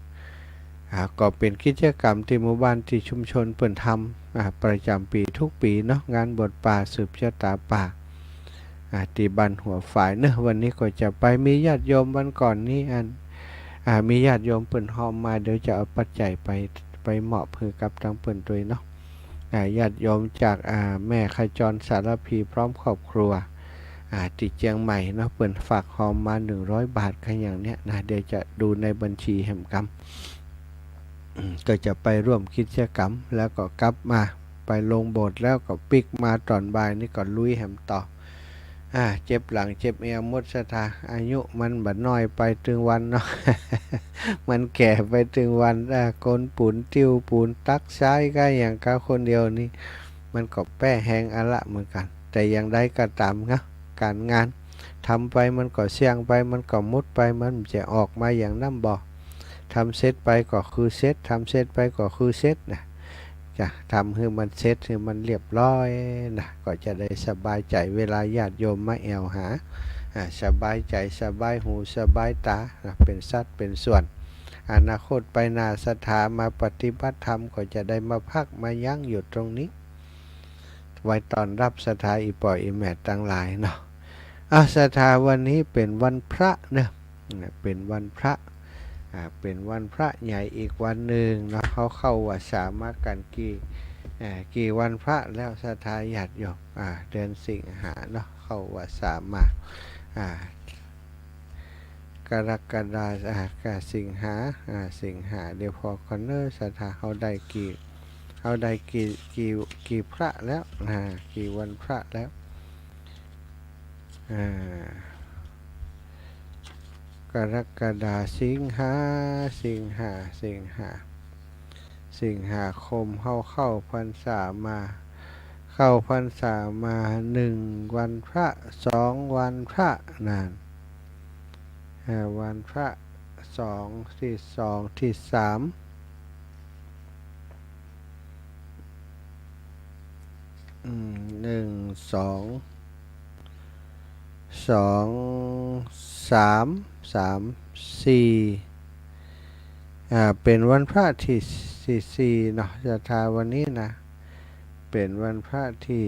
ก็เป็นกิจกรรมที่หมู่บ้านที่ชุมชนเปิ่นทำประจำปีทุกปีเนาะงานบวชป่าสืบชะตาป่าที่บ้านหัวฝายเนอะวันนี้ก็จะไปมีญาติโยมวันก่อนนี้มีญาติโยมเปิ่นหอมมาเดี๋ยวจะเอาปัจจัยไปมอบให้กับทางเปิ่นตัวเนาะญาติโยมจากแม่ขจรสารพีพร้อมครอบครัวที่เชียงใหม่เนาะเปิ่นฝากหอมมา100 บาทกันอย่างเนี้ยนะเดี๋ยวจะดูในบัญชีแห่งกรรมก็จะไปร่วมกิจกรรมแล้วก็กลับมาไปลงโบสถ์แล้วก็ปิกมาตอนบ่ายนี่ก็ลุยแหมต่อเจ็บหลังเจ็บเอวหมดสถาอายุมันบัดน้อยไปถึงวันเนาะ มันแก่ไปถึงวันโกนปูนติ้วปูนตักซ้ายก็อย่างก้าคนเดียวนี่มันก็แป้แหงอะละเหมือนกันแต่อย่างใดก็ตามนะการงานทำไปมันก็เสี่ยงไปมันก็มุดไปมันจะออกมาอย่างน้ำบ่อทำเสร็จไปก็คือเสร็จทำเสร็จไปก็คือเสร็จนะจะทำให้มันเสร็จให้มันเรียบร้อยนะก็จะได้สบายใจเวลาญาติโยมมาแอวหาสบายใจสบายหูสบายตาเป็นสัดเป็นส่วนอนาคตไปหน้าศรัทธามาปฏิบัติธรรมก็จะได้มาพักมายั่งอยู่ตรงนี้ไว้ตอนรับศรัทธาอีปอยอีแม่ตั้งหลายเนาะศรัทธาวันนี้เป็นวันพระเนอะเป็นวันพระ เป็นวันพระใหญ่อีกวันหนึ่งเนาะเขาเข้าวัดสามากันกี่วันพระแล้วศรัทธาญาติโยมเดือนสิงหาเนาะเข้าวัดสามากรกฎาคมสิงหาเดี๋ยวพอคอนเนอร์ศรัทธาเขาได้กี่พระแล้วกี่วันพระแล้วกรกฎาสิงหาคมเข้าพรรษามา1 วันพระ2 วันพระนานวันพระที่31 2 3 4เป็นวันพระที่4เนาะจะทาวันนี้นะเป็นวันพระที่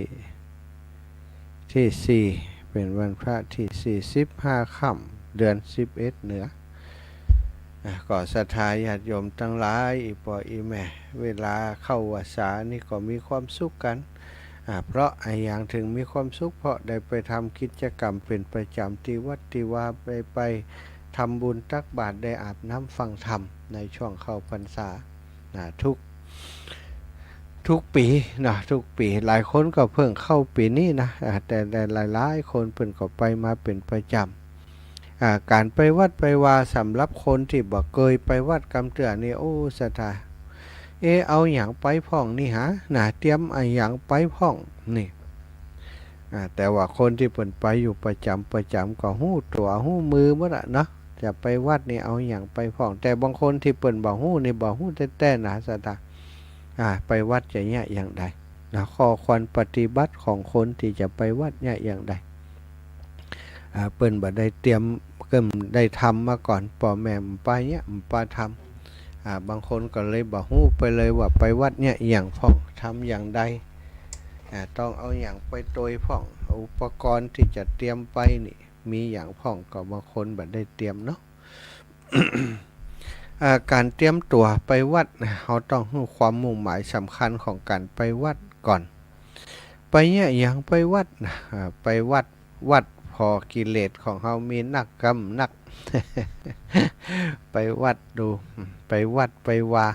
4เป็นวันพระที่45ค่ำเดือน11เหนือก็ศรัทธาญาติโยมทั้งหลายอีพ่ออีแม่เวลาเข้าพรรษานี่ก็มีความสุขกันเพราะอย่างถึงมีความสุขเพราะได้ไปทำกิจกรรมเป็นประจำที่วัดที่วาไปทำบุญตักบาตรได้อาบน้ำฟังธรรมในช่วงเข้าพรรษาทุกปีนะทุกปีหลายคนก็เพิ่งเข้าปีนี้นะแต่หลายคนเพิ่งก็ไปมาเป็นประจำการไปวัดไปวาสำหรับคนที่บ่เคยไปวัดกำเตือนี่โอ้ศรัทธาเอาอย่างไปพ่องนี่เตรียมอย่างไปพ่องนี่แต่ว่าคนที่เปิ่นไปอยู่ประจำก็หู้ตัวหู้มือหมดอะเนาะจะไปวัดนี่เอาอย่างไปพ่องแต่บางคนที่เปิ่นบ่หู้นี่บ่หู้แต่นะศรัทธาไปวัดจะเนี่ยอย่างใดนะข้อควรปฏิบัติของคนที่จะไปวัดเนี่ยอย่างใดเปิ่นบ่ได้เตรียมได้ทำมาก่อนพ่อแม่ไปเนี่ยปาทำบางคนก็เลยบ่ฮู้ไปเลยว่าไปวัดเนี่ยอย่างพ่องทำอย่างใดต้องเอาอย่างไปโดยพ่องอุปกรณ์ที่จะเตรียมไปนี่มีอย่างพ่องก็บางคนบ่ได้เตรียมเนาะ การเตรียมตัวไปวัดเราต้องรู้ความมุ่งหมายสำคัญของการไปวัดก่อนไปเนี่ยอย่างไปวัดไปวัดพอกิเลสของเรามีนักไปวัดดูไปวัดไปวา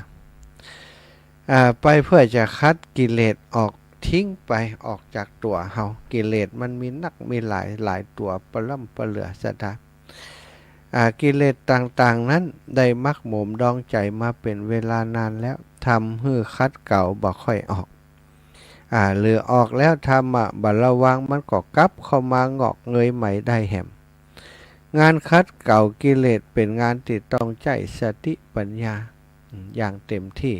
ไปเพื่อจะคัดกิเลสออกทิ้งไปออกจากตัวเรากิเลสมันมีมีหลายตัวปล่ำปเหลือศรัทธากิเลสต่างๆนั้นได้มักหมมดองใจมาเป็นเวลานานแล้วทำให้คัดเก่าบ่ค่อยออกหรือออกแล้วทำบัดระวังมันก็กลับเข้ามางอกเงยใหม่ได้แหมงานคัดเก่ากิเลสเป็นงานที่ต้องใช้สติปัญญาอย่างเต็มที่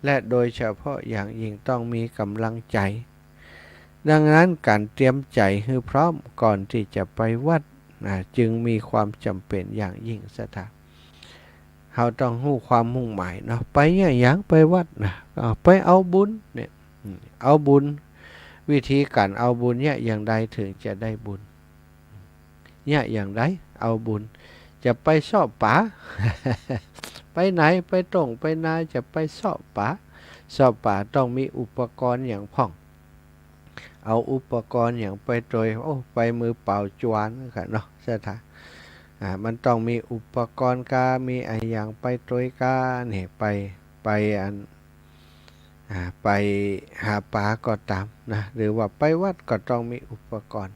และโดยเฉพาะอย่างยิ่งต้องมีกำลังใจดังนั้นการเตรียมใจให้พร้อมก่อนที่จะไปวัดจึงมีความจำเป็นอย่างยิ่งศรัทธาเราต้องรู้ความมุ่งหมายเนาะไปอย่างไปวัดไปเอาบุญเนี่ยเอาบุญวิธีการเอาบุญเนี่ยอย่างใดถึงจะได้บุญเนี่ยอย่างใดเอาบุญจะไปสอบป่า ไปไหนไปตรงไปนาจะไปสอบป่าต้องมีอุปกรณ์อย่างพ่องเอาอุปกรณ์อย่างไปโดยไปมือเปล่าจวนค่ะเนาะใช่ไหมมันต้องมีอุปกรณ์มีอย่างไปโดยเนี่ยไปหาปลาก็ตามนะหรือว่าไปวัดก็ต้องมีอุปกรณ์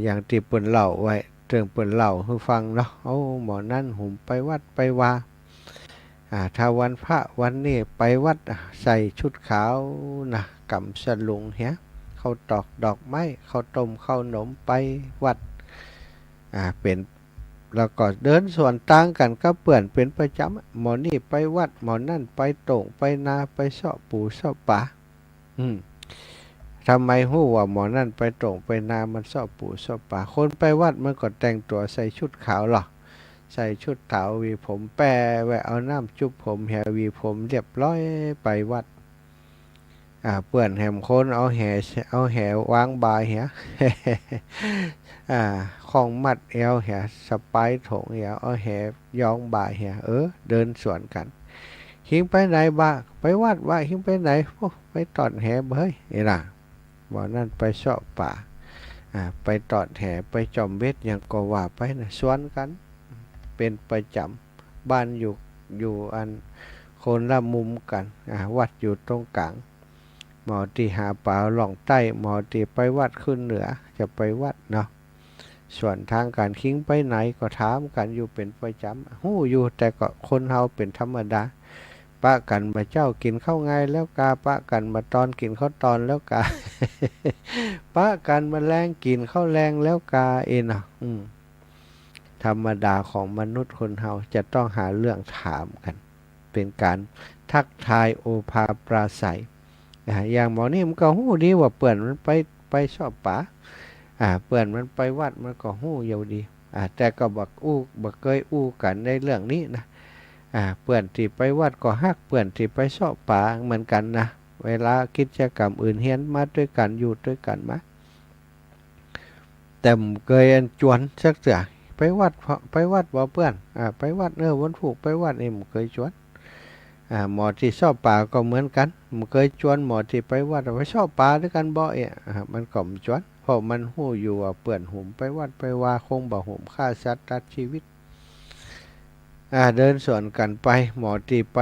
อย่างที่เปิ่นเล่าไว้เรื่องเปิ่นเล่าให้ฟังเนาะหมอนั่นหุ่มไปวัดไปวาถ้าวันพระวันนี้ไปวัดใส่ชุดขาวนะกำสลุงเหี้ยเขาตอกดอกไม้เขาต้มข้าวหนมไปวัดเป็นแล้วก็เดินส่วนต่างกันก็เปื่อนเป็นประจำหมอนี่ไปวัดหมอนั่นไปโต่งไปนาไปเสาะปูเสาะป่าทำไมหู้ว่าหมอนั่นไปโต่งไปนามันเสาะปูเสาะป่าคนไปวัดมันก็แต่งตัวใส่ชุดขาวหรอใส่ชุดขาววีผมแปะไว้เอาน้ำจุบผมแหววีผมเรียบร้อยไปวัด เปื่อนแหมคนเอาแหวางบายเหีย ของมัดเอวเหียสไปถงเหียเอาแหยองบายเหียเดินสวนกันหิงไปไหนบ้าไปวัดว่าหิงไปไหนไปตอดแหเบ้ยนี่ล่ะบ่นั่นไปเสาะป่าไปตอดแหไปจอมเบ็ดอย่างก็ว่าไปนะสวนกันเป็นประจำบ้านอยู่อันคนละมุมกันวัดอยู่ตรงกลางหมอที่หาป่าหล่องใต้หมอที่ไปวัดขึ้นเหนือจะไปวัดเนาะส่วนทางการคิงไปไหนก็ถามกันอยู่เป็นประจำหู้อยู่แต่ก็คนเฮาเป็นธรรมดาปะกันมาเจ้ากินข้าวไงแล้วกาปะกันมาตอนกินข้าวตอนแล้วกา ปะกันมาแรงกินข้าวแรงแล้วกาเนาะธรรมดาของมนุษย์คนเฮาจะต้องหาเรื่องถามกันเป็นการทักทายโอภาปราศัยอย่างหมอนี่มันก็หู้ดีว่าเปื่อนมันไปชอบป่าเปื่อนมันไปวัดมันก็หู้เยาวดีแต่ก็บักเคยอู้กันในเรื่องนี้นะเปื่อนที่ไปวัดก็ฮักเปื่อนที่ไปชอบป่าเหมือนกันนะเวลากิจกรรมอื่นเฮียนมาด้วยกันอยู่ด้วยกันมาแต่เคยจวนสักเสือไปวัดบ่เปื่อนไปวัดวันผูกไปวัดเองเคยชวนหมอที่ชอบป่าก็เหมือนกันมันเคยชวนหมอที่ไปวัดไปชอบป่าด้วยกันบ่มันก็มชวนเพราะมันหู้อยู่ว่าเปื่อนหุ่มไปวัดไปว่าคงบ่หุ่มฆ่าสัตว์ตัดชีวิตเดินสวนกันไปหมอที่ไ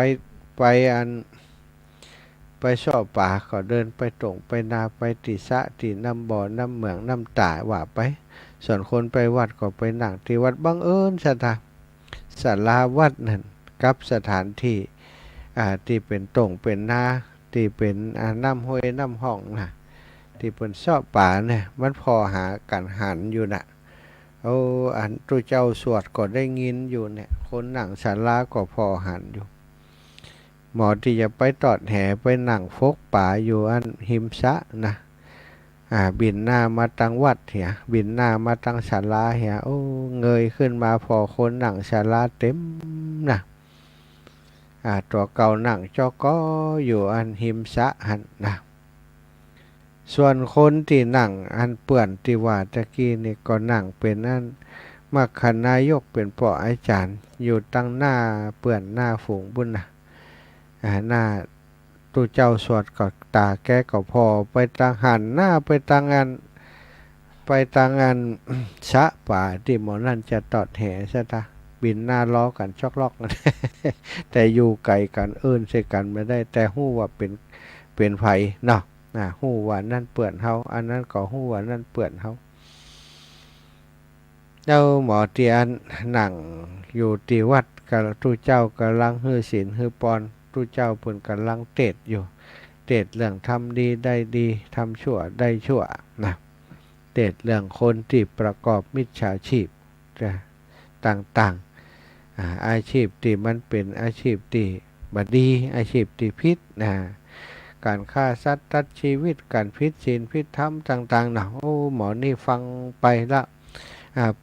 ปชอบป่าก็เดินไปตรงไปนาไปติสะติน้ำบ่อน้ำเหมืองน้ำตาว่าไปส่วนคนไปวัดก็ไปนั่งที่วัดบังเอิญศาลาวัดนั่นกับสถานที่ที่เป็นตรงเป็นนาที่เป็นน้ำห้วยน้ำห้องนะที่เป็นชอบป่าเนี่ยมันพอหากันหันอยู่น่ะอันตัวเจ้าสวดก็ได้ยินอยู่เนี่ยคนนั่งศาลาก็พอหันอยู่หมอที่จะไปตอดแห่ไปนั่งฟกป่าอยู่อันหิมซะนะบินหน้ามาตั้งวัดเหียบินหน้ามาตั้งศาลาเหียเงยขึ้นมาพอคนนั่งศาลาเต็มนะตัวเก่านั่งจอก็อยู่อันหิมซะหันนะส่วนคนที่นั่งอันเปื่อนที่ว่าตะกี้นี่ก็นั่งเป็นอันมัคคณายกเป็นปออาจารย์อยู่ตั้งหน้าเปื่อนหน้าฝูงบุญนะหน้าตู้เจ้าสวดก็ตาแก้ก็พอไปตังหันหน้าไปตังอัน ชะป่าที่หมอนั่นจะตอดแห่ซะตาบินหน้าล้อกันชอกลอกกัน แต่อยู่ไกลกันใส่กันไม่ได้แต่หู้ว่าเป็นไผเนาะหู้ว่านั่นเปื่อนเฮาอันนั้นก็หู้ว่านั่นเปื่อนเฮาเจ้าหมอเตียนนั่งอยู่ที่วัดกับตู้เจ้ากำลังฮือศีลฮือปอนตู้เจ้าเพิ่นกำลังเทศอยู่เทศเรื่องทำดีได้ดีทำชั่วได้ชั่วนะเทศเรื่องคนที่ประกอบมิจฉาชีพต่างๆอาชีพที่มันเป็นอาชีพที่บ่ดีอาชีพที่ผิดการฆ่าสัตว์ตัดชีวิตการผิดศีลผิดธรรมต่างๆนะหมอนี่ฟังไปละ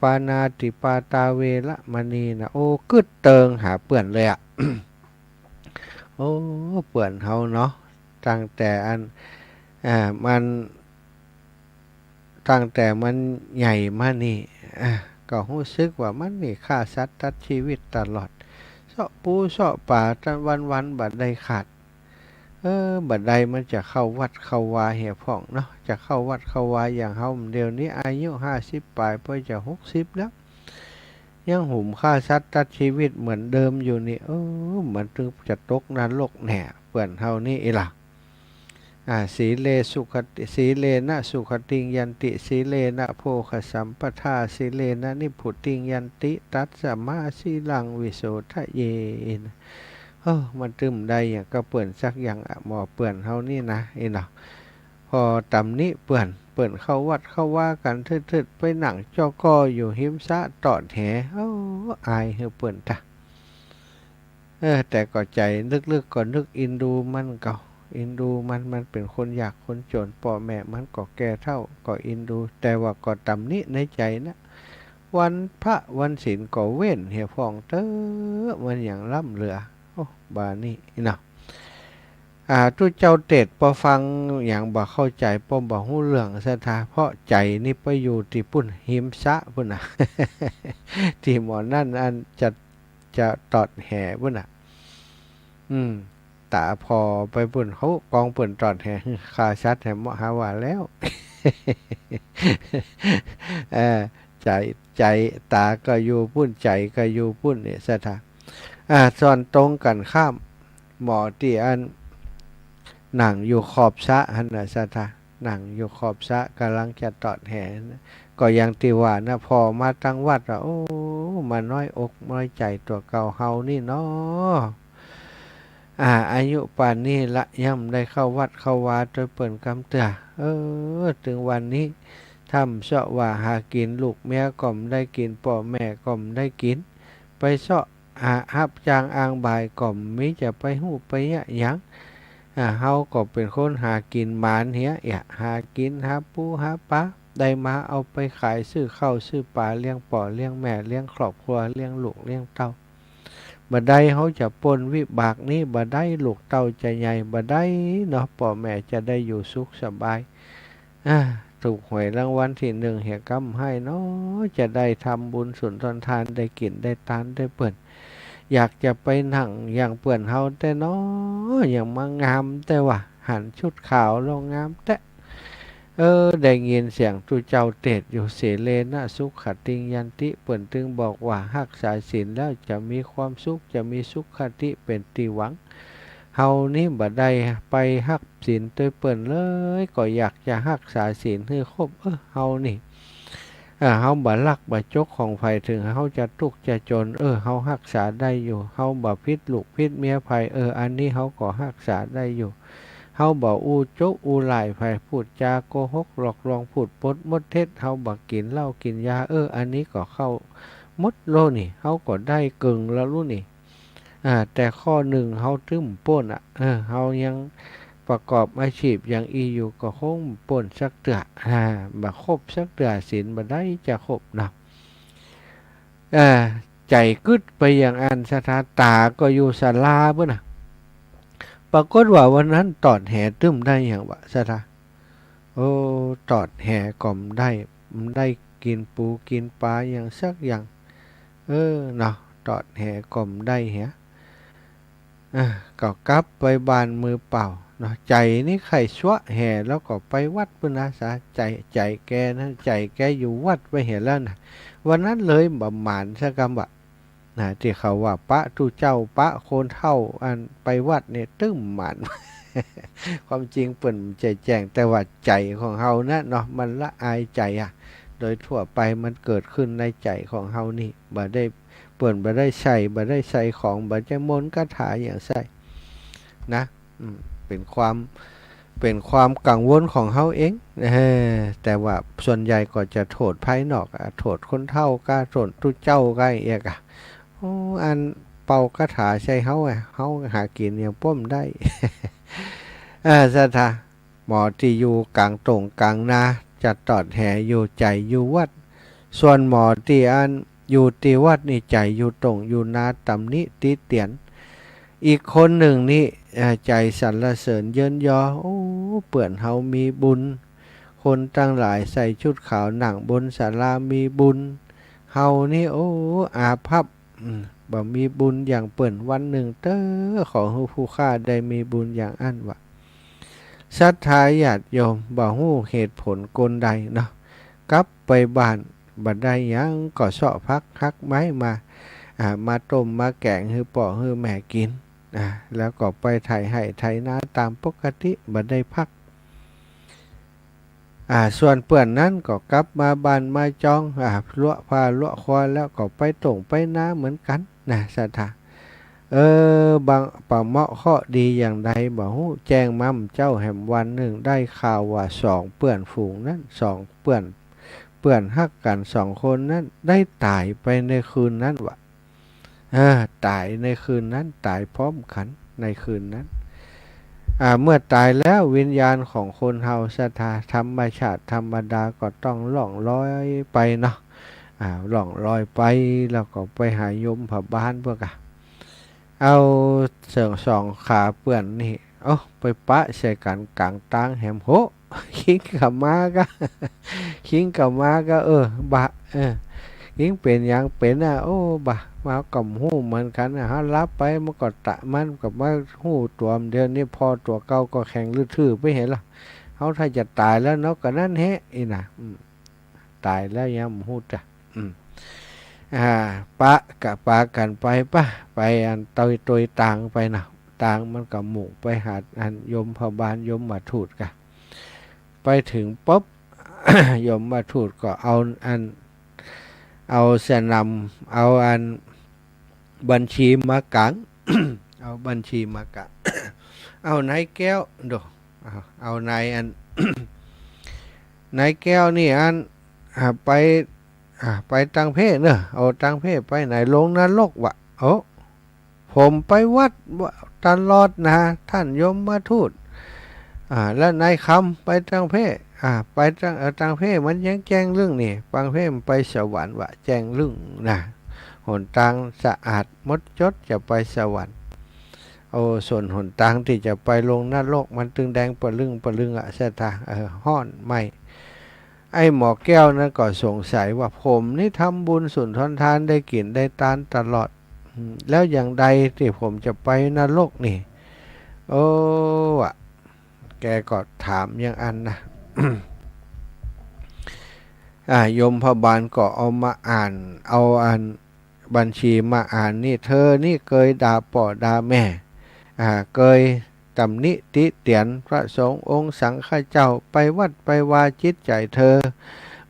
ปานาติปาตาเวละมณีนะกึดเติงหาเปื่อนเลยเปื่อนเฮาเนาะตั้งแต่มันใหญ่มานี่ก็รู้สึกว่ามันนี่ฆ่าสัตว์ตัดชีวิตตลอดเสาะปูเสาะป่าวันบัดใดขาดบัดใดมันจะเข้าวัดเข้าวาเหี่ยพ่องเนาะจะเข้าวัดเข้าวาอย่างเฮาเดี๋ยวนี้อายุ50ปลายเพื่อจะ60แล้วยังหุ่มฆ่าสัตว์ตัดชีวิตเหมือนเดิมอยู่นี่มันถึงจะตกนรกแน่เปื่อนเฮานี่ล่ะสีเลนะสุขติงยันติสีเลนะโภคสัมปทาสีเลนะนิพพุติงยันติตัสสมาสีลังวิโสทะเยนะมันตึมได้อย่างก็เปื่อนสักอย่างหมอเปื่อนเฮานี่นะเนาะพอตำนี้เปื่อนเข้าวัดเข้าว่ากันทึดไปหนังจอก็อยู่หิมซะตอดแหอายเฮาเปื่อนตะแต่ก็ใจลึกๆก็นึกอินดูมันเก่าอินดูมันเป็นคนอยากคนจนพ่อแม่มันก็แก่เท่าก็อินดูแต่ว่าก็ตำนี้ในใจนะวันพระวันศีลก็เว้นเหี่ยฟองมันอย่างล่ำเหลือบานี่เนาะ ทุเจ้าเตดพอฟังอย่างบ่เข้าใจป้อมบ่ฮู้เรื่องศรัทธาเพราะใจนี่ไปอยู่ที่ปุ่นหิมซะพุ่นน่ะ ที่หมอนั่นอันจะตอดแห่พุ่นน่ะตาพอไปปุ่นเขากองปุ่นตอดแห่คาชัดแห่หมอหาว่าแล้ว ใจตาก็อยู่ปุ่นใจก็อยู่ปุ่นเนี่ยศรัทธาส่วนตรงกันข้ามหมอที่อันหนังอยู่ขอบสระหันนะศรัทธาหนังอยู่ขอบสระกำลังจะตอดแห่นะก็ยังติว่านะพอมาตั้งวัดโอ้มาน้อยอกน้อยใจตัวเก่าเฮานี่เนาะอายุป่านนี้ละย่ำได้เข้าวัดเข้าวาโดยเปิ่นกำเตือถึงวันนี้ทำเสาะว่าหากินลูกเมียก่อมได้กินพ่อแม่ก่อมได้กินไปเสาะฮับจางอ่างบายก่อมมิจะไปหูไปยะยังเฮาก็เป็นคนหากินหมานเหี้ยหากินหาปูหาปลาได้มาเอาไปขายซื้อข้าวซื้อปลาเลี้ยงป่อเลี้ยงแม่เลี้ยงครอบครัวเลี้ยงลูกเลี้ยงเต้าบ่ได้เขาจะปนวิบากนี้บ่ได้ลูกเต้าจะใหญ่บ่ได้เนาะป่อแม่จะได้อยู่สุขสบายถูกหวยรางวัลที่1เหี่ยกำให้เนาะจะได้ทำบุญสุนทานได้กินได้ทานได้เปิ่นอยากจะไปนั่งอย่างเปื่อนเฮาแต่เนาะอย่างมางามแต่ว่าหันชุดขาวลงงามแต่ได้ยินเสียงตุเจ้าเตดอยู่เสเลนะสุขติงยันติเปิ่นตึงบอกว่ารักษาศีลแล้วจะมีความสุขจะมีสุขติเป็นที่หวังเฮานี่บ่ได้ไปรักศีลโดยเปิ่นเลยก็อยากจะรักษาศีลให้ครบเฮานี่เฮาบ่รักบ่จกของไผถึงเฮาจะทุกข์จะจนเฮารักษาได้อยู่เฮาบ่พิษลูกพิษเมียไผอันนี้เฮาก็รักษาได้อยู่เฮาบ่อู้โจกอู้หลายไผพูดจาโกหกหลอกลวงพูดปดมดเท็จเฮาบ่กินเหล้ากินยาอันนี้ก็เข้ามดโลนี่เฮาก็ได้กึ่งแล้วรู้นี่แต่ข้อหนึ่งเฮาตึ้มป่นเฮายังประกอบอาชีพอย่างอยู่ก็คงป่นสักเตือบ่ครบสักเตือศีลบ่ได้จะครบนะใจกึดไปอย่างอันสถาตาก็อยู่ศาลาเบิ่นน่ะปรากฏว่าวันนั้นตอดแห่ตึ้มได้อย่างวะสถาตอดแห่ก่อมได้กินปูกินปลาอย่างสักอย่างเนาะตอดแห่ก่อมได้เหียก็กลับไปบ้านมือเปล่าเนาะใจนี่ไข่ชั่วแห่แล้วก็ไปวัดพุ่นนะใจแกนะใจแกอยู่วัดไปเห็นแล้วนะวันนั้นเลยบ่หมานสักคำว่าที่เขาว่าปะทุเจ้าปะโคนเท่าอันไปวัดเนี่ยตึ้มหมาน ความจริงเปิ่นใจแจ้งแต่ว่าใจของเฮานะเนาะมันละอายใจโดยทั่วไปมันเกิดขึ้นในใจของเฮานี่บ่ได้เปิ่นบ่ได้ใส่ของบ่จะมนต์คาถาอย่างใส่นะเป็นความกังวลของเฮาเองแต่ว่าส่วนใหญ่ก็จะโทษภายนอกโทษคนเฒ่าก็โทษทุเจ้าก็เอกอันเป่ากระถาใช่เฮาหากินอย่างป้มได้ สถาหมอที่อยู่กลางตรงกลางนาจะตอดแห่อยู่ใจอยู่วัดส่วนหมอที่อันอยู่ที่วัดนี่ใจอยู่ตรงอยู่นาตำนิติเตียนอีกคนหนึ่งนี่ใจสรรเสริญเยินยอเปื่อนเฮามีบุญคนตั้งหลายใส่ชุดขาวหนังบนศาลามีบุญเฮานี่อาภัพบ่มีบุญอย่างเปิ่นวันหนึ่งของผู้ข้าได้มีบุญอย่างอันวะศรัทธาญาติโยมบ่ฮู้เหตุผลกลใดเนาะกลับไปบ้านบ่ได้หยังก็เสาะพักฮักไม้มาต้มมาแกงให้ป่อให้แม่กินแล้วก็ไปไถให้ไถนาตามปกติบ่ได้พักส่วนเปื่อนนั้นก็กลับมาบ้านมาจองลวกผ้าลวกควายแล้วก็ไปตรงไปนาเหมือนกันนะศรัทธาบางป่าเหมาะข้อดีอย่างใดบ่ฮู้แจ้งมั่มเจ้าแห่งวันหนึ่งได้ข่าวว่า2เปื่อนฝูงนั้น2เปื่อนฮักกัน2คนนั้นได้ตายไปในคืนนั้นวะตายในคืนนั้นตายพร้อมกันในคืนนั้นเมื่อตายแล้ววิญญาณของคนเฮาศรัทธาธรรมชาติธรรมดาก็ต้องล่องลอยไปเนาะล่องลอยไปแล้วก็ไปหายมผาบ้านพวกเอาเสื่องสองขาเปื่อนนี่ เอาไปปะใส่กันกลางตางแหมโหคิงกับมาก็ คิงกับมาก็บะคิงเป็นอย่างเป็นโอ้บะมากับหูเหมือนกันฮะรับไปมันก็ตะมันกับมาหูตัวเดียวนี่พอตัวเก่าก็แข็งลือๆไปเห็นล่ะเขาถ้าจะตายแล้วเนาะก็นั่นแฮะอีน่ะตายแล้วยังหูจ้ะปะกับปะกันไปปะไปอันตยต่างไปนะต่างมันกับหมู่ไปหาอันยมพบาลยมมาทูตกันไปถึงปุ๊บ ยมมาทูตก็เอาเสนำเอาอันบัญชีมากัง เอาบัญชีมากัง เอานายแก้วดูเอานายอัน นายแก้วนี่อันไปตังเพศเนอะเอาตังเพศไปไหนลงนรกวะผมไปวัดตลอดนะท่านยมมาทูตแล้วนายคำไปตังเพศไปตังเพศมันยังแจ้งเรื่องนี่ตังเพศมันไปสวรรค์วะแจ้งเรื่องนะหนทางสะอาดมดจดจะไปสวรรค์ส่วนหนทางที่จะไปลงนรกมันตึงแดงปะลึงเสตาห้อนไม่ไอ้หมอแก้วนั้นก็สงสัยว่าผมนี่ทำบุญสุนทรทานได้กินได้ทานตลอดแล้วอย่างใดที่ผมจะไปนรกนี่แกก็ถามอย่างอันนะ ยมพบาลก็เอามาอ่านเอาอันบัญชีมาอ่านนี่เธอนี่เคยด่าป่อด่าแม่เคยตำหนิติเตียนพระสงฆ์องค์สังฆเจ้าไปวัดไปวาจิตใจเธอ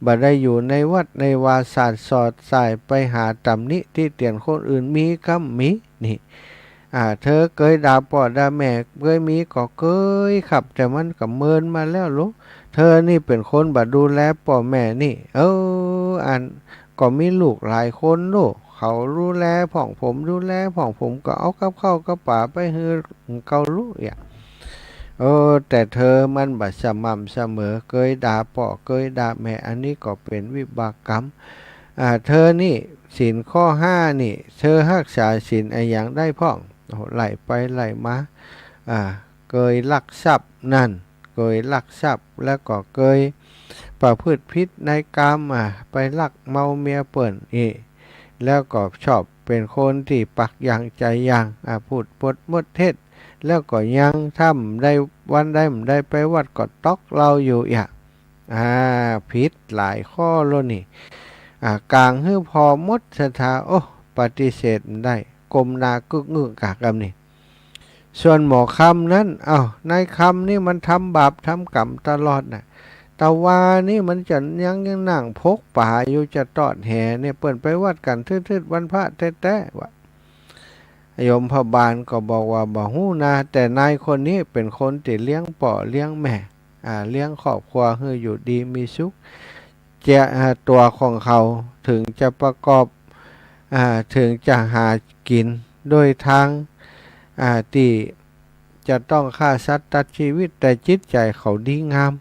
บ่ได้อยู่ในวัดในวาศาสตร์สอดสายไปหาตำหนิติเตียนคนอื่นมีคำมีนี่เธอเคยด่าป่อด่าแม่เคยมีก็เคยขับแต่มันก็เมินมาแล้วลูกเธอนี่เป็นคนบ่ดูแลป่อแม่นี่อันก็มีลูกหลายคนลูกเขาดูแลผ่องผมดูแลผ่องผมก็เอากับข้าวกับป่าไปให้เกาลูกแต่เธอมันบัดสม่ำเสมอเคยด่าป่อเคยด่าแม่อันนี้ก็เป็นวิบากกรรมเธอนี่ศีลข้อ5นี่เธอรักษาศีลไอ้อย่างได้พ่องไหลไปไหลมาเคยลักทรัพย์นั่นเคยลักทรัพย์แล้วก็เคยประพฤติผิดในกรรมไปลักเมาเมียเปิ่นแล้วก็ชอบเป็นคนที่ปักอย่างใจอย่างพูดปดมดเท็จแล้วก็ยังทำได้วันได้ไปวัดก็ตอกเราอยู่ผิดหลายข้อแล้วนี่กลางฮือพอมดสถาปฏิเสธได้กลมนากึกงึกกากำนี่ส่วนหมอคำนั้นนายคำนี่มันทำบาปทำกรรมตลอดนะตะวานี่มันจะยังนั่งพกป่าอยู่จะตอดแห่เนี่ยเปิ่นไปวัดกันทืดๆวันพระแท้ๆวะโยมพบาลก็บอกว่าบ่ฮู้นะแต่นายคนนี้เป็นคนที่เลี้ยงป่อเลี้ยงแม่เลี้ยงครอบครัวให้อยู่ดีมีสุขตัวของเขาถึงจะประกอบถึงจะหากินโดยทางที่จะต้องฆ่าสัตว์ตัดชีวิตแต่จิตใจเขาดีงาม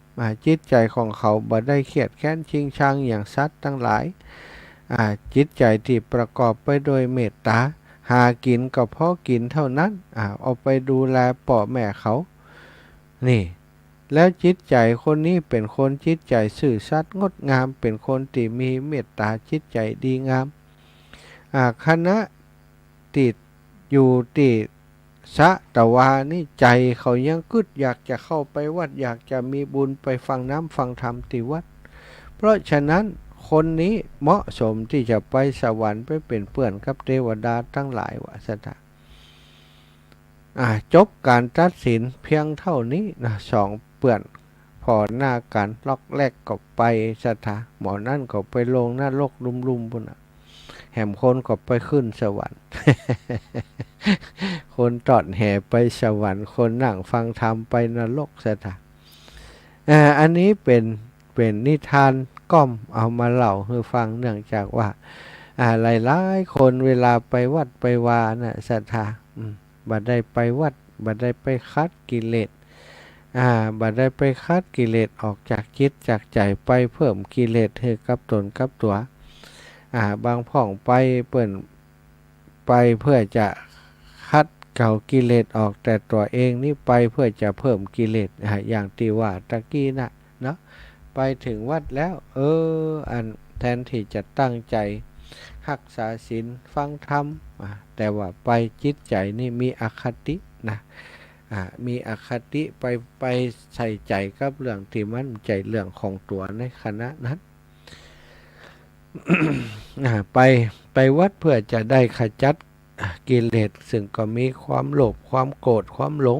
จิตใจของเขาบ่ได้เครียดแค้นชิงชังอย่างสัตว์ทั้งหลายจิตใจที่ประกอบไปโดยเมตตาหากินก็เพราะกินเท่านั้นเอาไปดูแลพ่อแม่เขานี่แล้วจิตใจคนนี้เป็นคนจิตใจซื่อสัตย์งดงามเป็นคนที่มีเมตตาจิตใจดีงามคณะติดอยู่ติดสะตะวานี่ใจเขายังกึดอยากจะเข้าไปวัดอยากจะมีบุญไปฟังน้ำฟังธรรมที่วัดเพราะฉะนั้นคนนี้เหมาะสมที่จะไปสวรรค์ไปเป็นเพื่อนกับเทวดาทั้งหลายวะสัตว์จบการตัดสินเพียงเท่านี้นะ2เปื่อนพอหน้ากันล็อกแรกก็ไปสัตว์หมอนั่นก็ไปลงหน้าโลกลุ่มๆปุ่นแหมคนก็ไปขึ้นสวรรค์ คนตอดแห่ไปสวรรค์คนนั่งฟังธรรมไปนรกสัตว์อันนี้เป็นนิทานก้อมเอามาเล่าให้ฟังเนื่องจากว่าหลายๆคนเวลาไปวัดไปวานะศรัทธาบัดได้ไปวัดบัดได้ไปคัดกิเลสบัดได้ไปคัดกิเลสออกจากจิตจากใจไปเพิ่มกิเลสให้กับตนกับตัวบางพ่องไปเปิ่นไปเพื่อจะคัด เก่ากิเลสออกแต่ตัวเองนี่ไปเพื่อจะเพิ่มกิเลสอย่างที่ว่าตะกี้นะเนาะไปถึงวัดแล้วอันแทนที่จะตั้งใจรักษาศีลฟังธรรมแต่ว่าไปจิตใจนี่มีอคตินะมีอคติไปใส่ใจกับเรื่องที่มันใจเรื่องของตัวในขณะนั้น ไปวัดเพื่อจะได้ขจัดกิเลสซึ่งก็มีความโลภความโกรธความหลง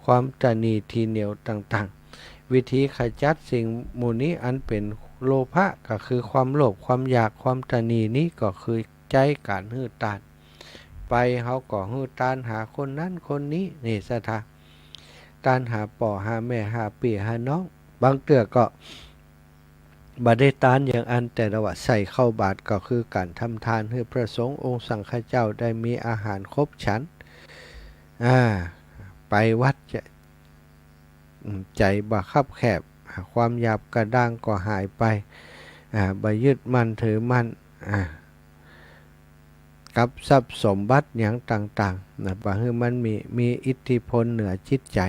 ความตณีทีเหนียวต่างๆวิธีขจัดสิ่งหมู่นี้อันเป็นโลภะก็คือความโลภความอยากความตณีนี้ก็คือใจการหื้อตานไปเขาก็หื้อตานหาคนนั้นคนนี้นี่สถาตานหาป่อหาแม่หาพี่หาน้องบางเตือก็บาได้ตานอย่างอันแต่ละว่าใส่เข้าบาตรก็คือการทำทานให้พระสงฆ์องค์สังฆเจ้าได้มีอาหารครบฉันไปวัดจะใจบ่คับแคบความหยาบกระด้างก็หายไปบ่ยึดมั่นถือมั่นกับทรัพย์สมบัติอย่างต่างๆนะบ่ให้มันมีอิทธิพลเหนือจิตใจ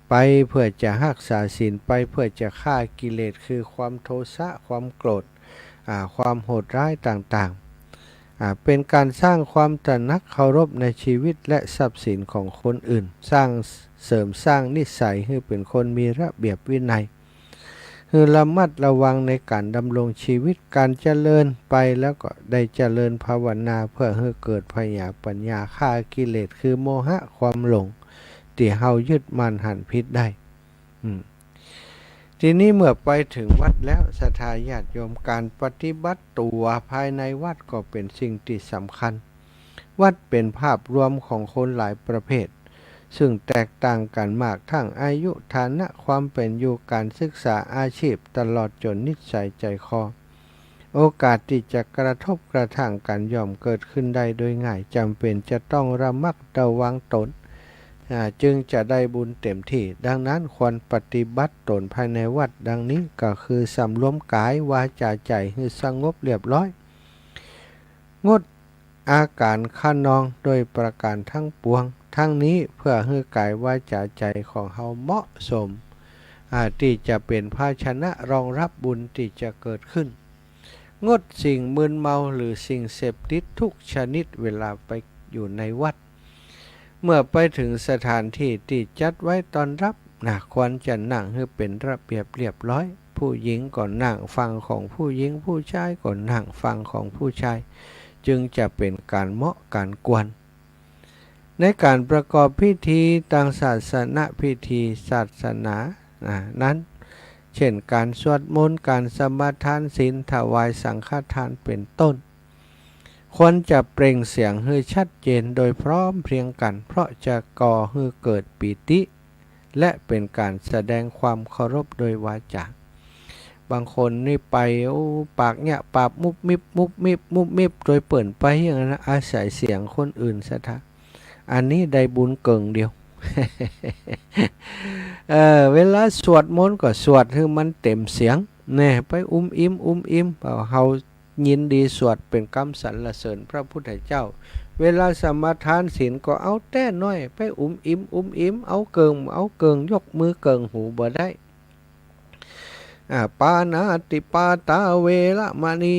ไปเพื่อจะรักษาศีลไปเพื่อจะฆ่ากิเลสคือความโทสะความโกรธความโหดร้ายต่างๆเป็นการสร้างความตระหนักเคารพในชีวิตและทรัพย์สินของคนอื่นสร้างเสริมสร้างนิสัยให้เป็นคนมีระเบียบวินัยคือระมัดระวังในการดำรงชีวิตการเจริญไปแล้วก็ได้เจริญภาวนาเพื่อให้เกิดปัญญาฆ่ากิเลสคือโมหะความหลงที่เฮายึดมั่นหันผิดได้ทีนี้เมื่อไปถึงวัดแล้วศรัทธาญาติโยมการปฏิบัติตัวภายในวัดก็เป็นสิ่งที่สำคัญวัดเป็นภาพรวมของคนหลายประเภทซึ่งแตกต่างกันมากทั้งอายุฐานะความเป็นอยู่การศึกษาอาชีพตลอดจนนิสัยใจคอโอกาสที่จะกระทบกระทั่งกันย่อมเกิดขึ้นได้โดยง่ายจำเป็นจะต้องระมัดระวังตนจึงจะได้บุญเต็มที่ดังนั้นควรปฏิบัติตนภายในวัดดังนี้ก็คือสำรวมกายวาจาใจให้สงบเรียบร้อยงดอาการข้านองโดยประการทั้งปวงทั้งนี้เพื่อให้กายวาจาใจของเฮาเหมาะสมที่จะเป็นภาชนะรองรับบุญที่จะเกิดขึ้นงดสิ่งมึนเมาหรือสิ่งเสพติดทุกชนิดเวลาไปอยู่ในวัดเมื่อไปถึงสถานที่ที่จัดไว้ต้อนรับควรจะนั่งให้เป็นระเบียบเรียบร้อยผู้หญิงก็นั่งฟังของผู้หญิงผู้ชายก็นั่งฟังของผู้ชายจึงจะเป็นการเหมาะการควรในการประกอบพิธีทางศาสนพิธีศาสนานั้นเช่นการสวดมนต์การสมาทานศีลถวายสังฆทานเป็นต้นควรจะเปล่งเสียงให้ชัดเจนโดยพร้อมเพรียงกันเพราะจะก่อให้เกิดปิติและเป็นการแสดงความเคารพโดยวาจาบางคนนี่ไปปากเนี่ยปากมุบมิบมุบมิบมุบมิบโดยเปิ่นไปอย่างนั้นอาศัยเสียงคนอื่นซะท่าอันนี้ได้บุญเกิงเดียว เวลาสวดมนต์ก็สวดให้มันเต็มเสียงเนี่ยไปอิมเฮายินดีสวดเป็นคำสรรเสริญพระพุทธเจ้าเวลาสมาทานศีลก็เอาแต่น้อยไปอิมเอาเกิงยกมือเกิงหูบ่ได้ปานาติปาตาเวละมณี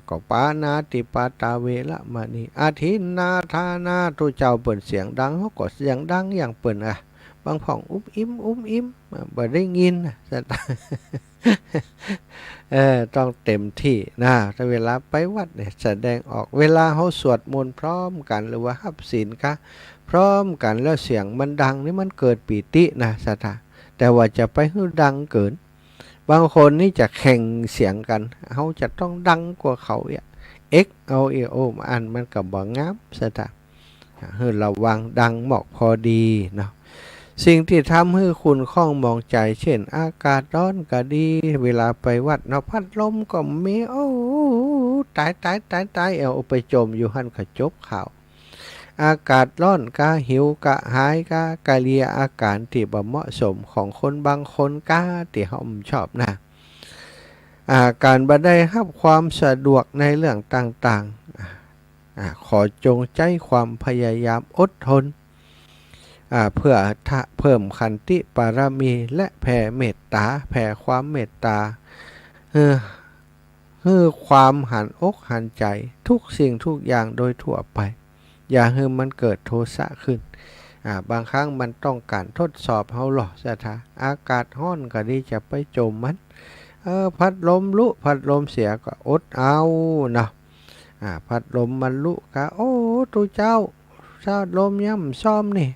ก็ปานาติปาตาเวละมณีอาทินนาธานาตัวเจ้าเปิ่นเสียงดังเขาก็เสียงดังอย่างเปิ่นบางผ่องอิมบ่ได้ยินต้องเต็มที่นะถ้าเวลาไปวัดเนี่ยแสดงออกเวลาเขาสวดมนต์พร้อมกันหรือว่ารับศีลค่ะพร้อมกันแล้วเสียงมันดังนี่มันเกิดปิตินะสัทธาแต่ว่าจะไปให้ดังเกินบางคนนี่จะแข่งเสียงกันเขาจะต้องดังกว่าเขาอันมันกับบ่งามสัทธาให้ระวังดังเหมาะพอดีเนาะสิ่งที่ทำให้คุณข้องมองใจเช่นอากาศร้อนก็ดีเวลาไปวัดเนาะพัดลมก็มีตายเอาไปจมอยู่หันขจบข่าวอากาศร้อนก็หิวก็หายก็กะเลียอาการที่บ่เหมาะสมของคนบางคนก็ที่เขาชอบนะการบ่ได้รับความสะดวกในเรื่องต่างๆขอจงใจความพยายามอดทน เพื่อเพิ่มขันติปารมีและแผ่เมตตาแผ่ความเมตตาความหันอกหันใจทุกสิ่งทุกอย่างโดยทั่วไปอย่าให้มันเกิดโทสะขึ้นบางครั้งมันต้องการทดสอบเฮาหรอสถาอากาศร้อนก็ดีจะไปโจมมันพัดลมลุพัดลมเสียก็อดเอาเนาะพัดลมมันลุก็โอ้ตัวเจ้าชาลมย่ำซ่อมนี่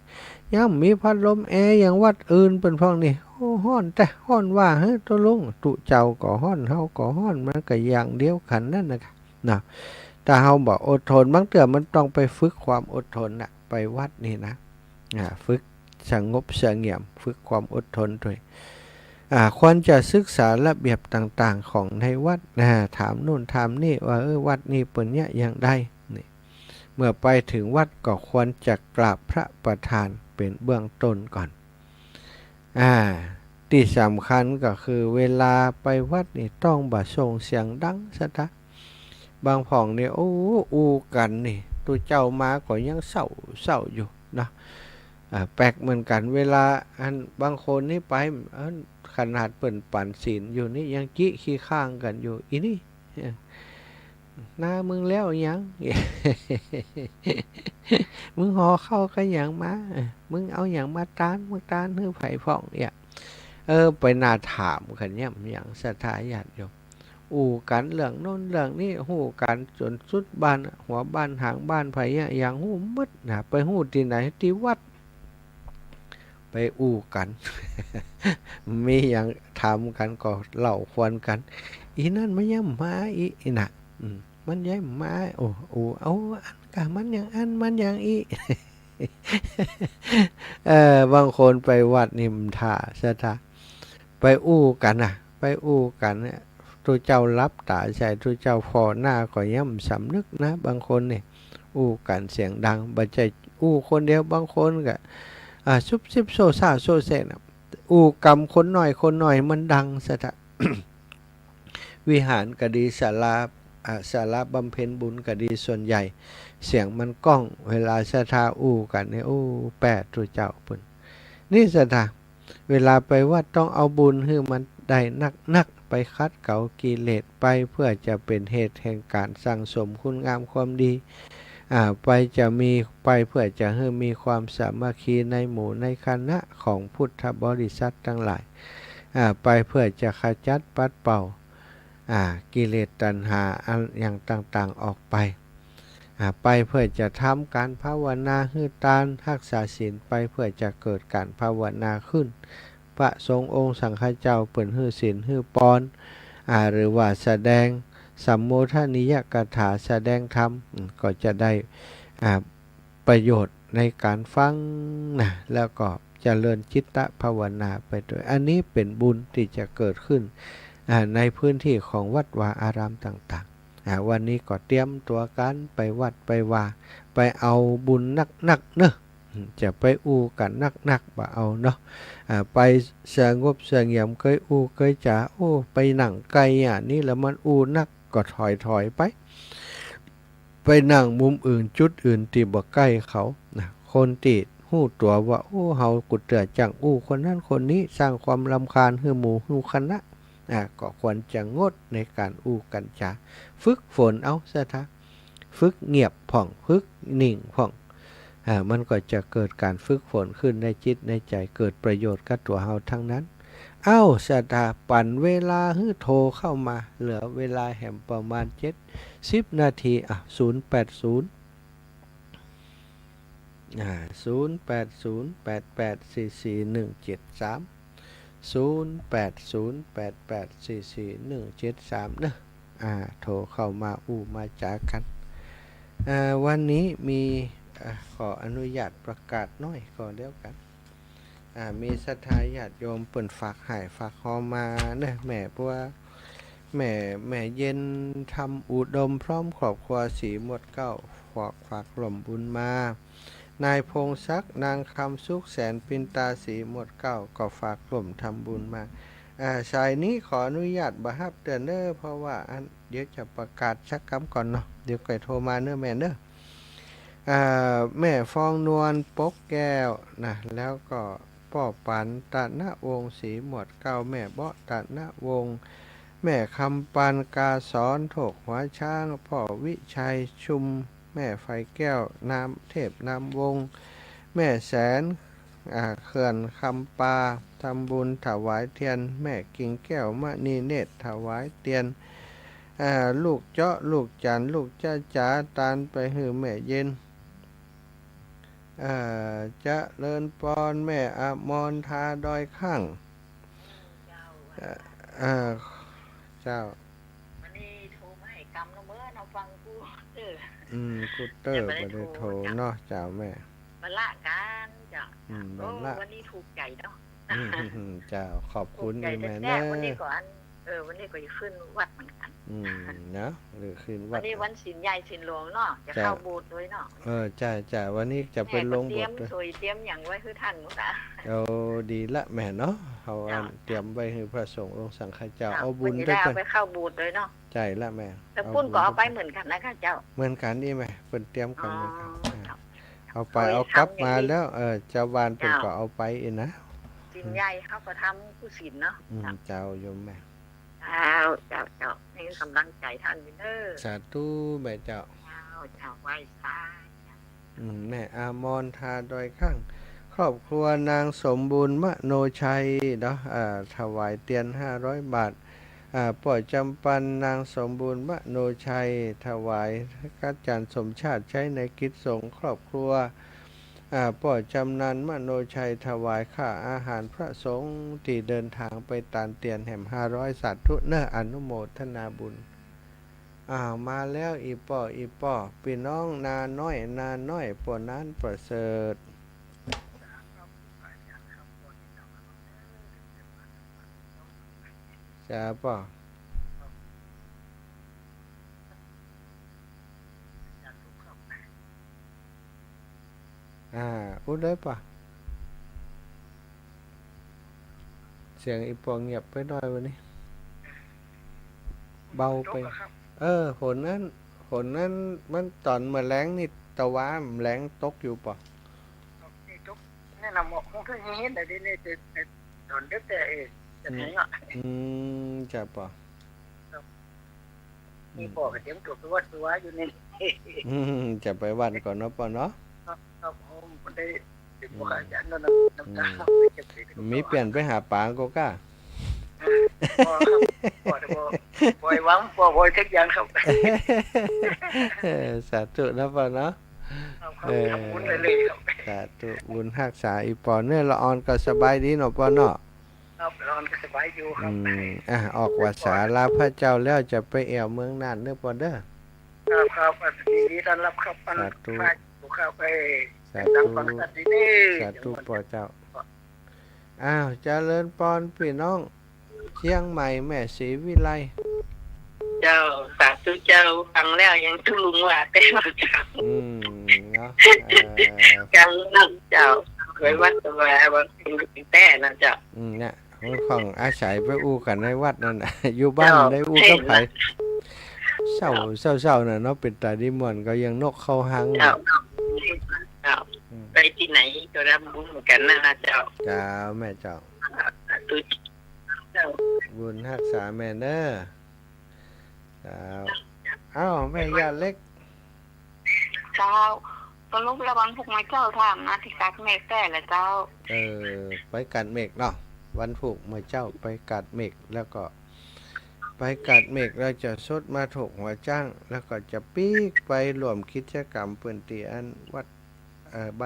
ย่ำมีพัดลมแอร์อย่างวัดอื่นเป็นพวกนี่โอ้ห้อนแต่ห้อนว่าเฮ้ยตัวลุงตุเจ้าก็ห้อนเฮาก็ห้อนมันก็อย่างเดียวกันนั่นนะครับนะแต่เฮาบอกอดทนบางเตือมันต้องไปฝึกความอดทนนะไปวัดนี่นะฝึกสงบเสงี่ยมฝึกความอดทนด้วยควรจะศึกษาระเบียบต่างๆของในวัดถามนู่นถามนี่ว่าวัดนี้เป็นเนี่ยอย่างใดนี่เมื่อไปถึงวัดก็ควรจะกราบพระประธานเป็นเบื้องต้นก่อนที่สำคัญก็คือเวลาไปวัดนี่ต้องบ่ส่งเสียงดังซะนะบางผ่องเนี่ยโอ้อูกันนี่ตัวเจ้ามาก็ยังเศร้าอยู่นะแปลกเหมือนกันเวลาบางคนนี่ไปขนาดเปิ่นปั่นศีลอยู่นี่ยังกี้ขี้ข้างกันอยู่อีนี่หน้ามึงแล้วยัง มึงห่อเข้าก็อย่างมามึงเอาอย่างมาตานมึงตานฮือไผ่ผ่องเนี่ยไปน่าถามกันเนี่ยอย่างศรัทธาญาติโยมอู่กันเรื่องโน้นเรื่องนี้หู้กันจนสุดบ้านหัวบ้านหางบ้านไผ่อย่างหู้มัดนะไปหู้ที่ไหนที่วัดไปอู่กัน มีอย่างทำกันก็เล่าควรกันอีนั่นมันย่ำมาอีน่ะมันย่ำมาเอาอันกะมันอย่างอันมันอย่างอี บางคนไปวัดนิมทาซะท่าไปอู้กันไปอู้กันเนี่ยตัวเจ้ารับตาใส่ตัวเจ้าพอหน้าก็ย่ำสำนึกนะบางคนเนี่ยอู้กันเสียงดังบัจใจอู้คนเดียวบางคนก็ซุบซิบโซซาโซเซนอูกรรมคนหน่อยมันดังซะท่า วิหารก็ดีศาลาบำเพ็ญบุญก็ดีส่วนใหญ่เสียงมันก้องเวลาศรัทธาอู้กันเนี่ยแปดตัวเจ้าปุ่นนี่ศรัทธาเวลาไปวัดต้องเอาบุญให้มันได้นักไปคัดเก่ากิเลสไปเพื่อจะเป็นเหตุแห่งการสั่งสมคุณงามความดีไปจะมีไปเพื่อจะให้มีความสามัคคีในหมู่ในคณะของพุทธบริษัททั้งหลายไปเพื่อจะขจัดปัดเป่ากิเลสตัณหาอย่างต่างๆออกไปไปเพื่อจะทำการภาวนาให้ตานรักษาศีลไปเพื่อจะเกิดการภาวนาขึ้นพระสงฆ์องค์สังฆเจ้าเปิ่นให้ศีลให้ปอนหรือว่าแสดงสัมโมทนิยกถาแสดงธรรมก็จะได้ประโยชน์ในการฟังนะแล้วก็เจริญจิตตภาวนาไปด้วยอันนี้เป็นบุญที่จะเกิดขึ้นในพื้นที่ของวัดวาอารามต่างๆวันนี้ก็เตรียมตัวกันไปวัดไปวาไปเอาบุญนักเนอะจะไปอู้กันนักบ่เอาเนาะไปสงบเสงี่ยมเคยอู้เคยจ๋าไปหนังไกลนี่แล้วมันอู้นักก็ถอยไปนั่งมุมอื่นจุดอื่นที่บ่ใกล้เขาคนติดหู้ตัวว่าเฮากุดเตือจังคนนั้นคนนี้สร้างความรำคาญให้หมู่ให้คณะก็ควรจะงดในการอู้กันจาฝึกฝนเอาซะท่าฝึกเงียบผ่องฝึกนิ่งผ่องมันก็จะเกิดการฝึกฝนขึ้นในจิตในใจเกิดประโยชน์กับตัวเฮาทั้งนั้นสถาปั่นเวลาให้โทรเข้ามาเหลือเวลาแห่งประมาณ70 นาที080 0808844173 0808844173นะโทรเข้ามามาจากกันวันนี้มีขออนุญาตประกาศน้อยก่อนเดียวกันมีศรัทธาญาติโยมเปิ่นฝากให้ฝากขอมาเนอะแม่เพราะว่าแม่เย็นทำอุดมพร้อมครอบครัวสีหมดเก้าฝากหล่มบุญมานายพงศักดิ์นางคำสุขแสนปินตาสีหมดเก้าก็ฝากหล่มทำบุญมาสายนี้ขออนุญาตบ่ฮับเตือนเนอเพราะว่าเดี๋ยวจะประกาศชักคำก่อนเนาะเดี๋ยวไก่โทรมาเนอะแม่เนอะ แม่ฟองนวลปกแก้วนะแล้วก็พ่อปันตะนะวงศ์ศรีหมวดเก้าแม่เบาะตะนะวงศ์แม่คำปันกาสอนถกหัวช้างพ่อวิชัยชุมแม่ไฟแก้วน้ำเทพน้ำวงแม่แสนเขื่อนคำปาทำบุญถวายเทียนแม่กิ่งแก้วมณีเนตรถวายเทียนลูกเจาะลูกจันลูกจ้าจ๋าตานไปหือแม่เย็นจะเลินปอนแม่อมรทาดอยข้างเจ้าวันนี้โทรมาให้กำน้องเมื่อน้องฟังกูกูเตอร์บ่ได้โทรเนาะเจ้าแม่มาละกันจ้ะวันนี้ถูกใจเนาะเจ้าขอบคุณอีแม่เนอะวันนี้ก่อนวันนี้ก็จะขึ้นวัดเหมือนกันเนาะหรือขึ้นวัดวันนี้วันศีลใหญ่ศีลหลวงเนาะจะเข้าโบสถ์ด้วยเนาะจ้าวันนี้จะเป็นลงโบสถ์ด้วยเตรียมอย่างไว้คือท่านนุ๊กอ่ะดีละแม่เนาะเขาเตรียมไว้ให้พระสงฆ์องค์สังฆเจ้าเอาบุญด้วยไปเข้าโบสถ์ด้วยเนาะใจละแม่แต่ปุ้นก็เอาไปเหมือนกันนะคะเจ้าเหมือนกันนี่แม่เพิ่นเตรียมกันเหมือนกันเอาไปเอากลับมาแล้วเจ้าวานเพิ่นก็เอาไปอีนะศีลใหญ่เขาก็ทำกุศลเนาะเจ้าโยมแม่เจ้าให้กำลังใจท่านเด้อสาธุแม่เจ้าไหว้สาแม่อามรทาดอยข้างครอบครัวนางสมบูรณ์มโนชัยเนาะถวายเตียน500 บาทป่อจำปันนางสมบูรณ์มโนชัยถวายกัจจันสมชาติใช้ในกิจสงฆ์ครอบครัวป่อจำนันมโนชัยถวายค่าอาหารพระสงฆ์ที่เดินทางไปตานเตียนแห่ม500 สัตว์ทุเนออนุโมทนาบุญมาแล้วอีป่อพี่น้องนาน้อยป่อนั้นประเสริฐจ้าป่ออุดเลยป่ะเสียงอีปองเงียบไปหน่อยวันนี้เบาไปฝนนั้นมันตอนเมื่อแรงนี่ตะวันแรงตกอยู่ป่ะนี่นำหมกคงที่เห็นแต่ที่นี่จะโดนดึกแต่จะถึงอ่ะจะป่ะมีบอกกับเสียงตัวตัวอยู่นี่จะไปวันก่อนเนาะป่ะเนาะมีเปลี่ยนไปหาปางก็กล้าปล่อยวังปล่อยทุกอย่างครับสาธุนะป่ะเนาะสาธุบุญรักษาอีปอเนื้อละออนก็สบายดีเนาะป่ะเนาะละออนก็สบายอยู่ครับออกวัดสาลาพระเจ้าแล้วจะไปแอวเมืองน่านเนื้อป่ะเด้อครับดีต้อนรับครับสาธุเข้าไปสาธุป่อเจ้าเจริญปอนพี่น้องเชียงใหม่แม่ศรีวิไลเจ้าสาธุเจ้าฟังแล้วยังทุลุงว่าเต้มาเจ้าเนาะจังนั่งเจ้าเคยวัดตัวบางทีแต่นะเจ้าเนี่ยของอาศัยไปอู้กันในวัดนั่นอยู่บ้านได้อู้กับไผเศร้าน่ะเนาะเป็นตาดิม่วนก็ยังนกเข้าหางไปที่ไหนก็รับบุญเหมือนกันนะเจ้าแม่เจ้าเจ้าบุญรักษาแม่เด้อแม่ยาเล็กเจ้าตอนลูกระวังพวกไม้เจ้าทำนะที่กัดเมฆแต่ละเจ้าไปกัดเมฆเนาะวันผูกไม้เจ้าไปกัดเมฆแล้วก็ไปกัดเมฆเราจะสดมาถกหัวจ้างแล้วก็จะปีกไปรวมกิจกรรมเปื้นตีอันวัดบ้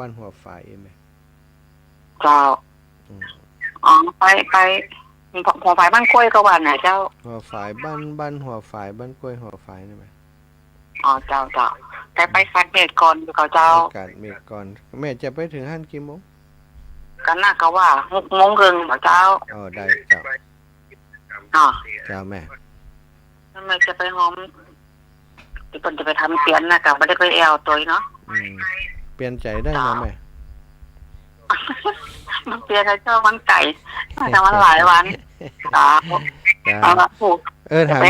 านหัวฝายไหมเจ้าไปหัวฝายบ้านกล้วยก็วันไหนเจ้าหัวฝายบ้านหัวฝายบ้านกล้วยหัวฝายนี่ไหมเจ้าแต่ไปกัดเมฆก่อนก็เจ้ากัดเมฆก่อนแม่จะไปถึงห้านกี่โมงกันน่าก็ว่า6 โมงครึ่งเจ้าได้เจ้าเจ้าแม่ทำไมจะไปหอมจะไปทำเปลี่ยนนะกับไม่ได้ไปแอลตัวเนาะเปลี่ยนใจได้นะแม่มันเปลี่ยนเจ้ามันไก่แต่มันหลายวันผูกหาย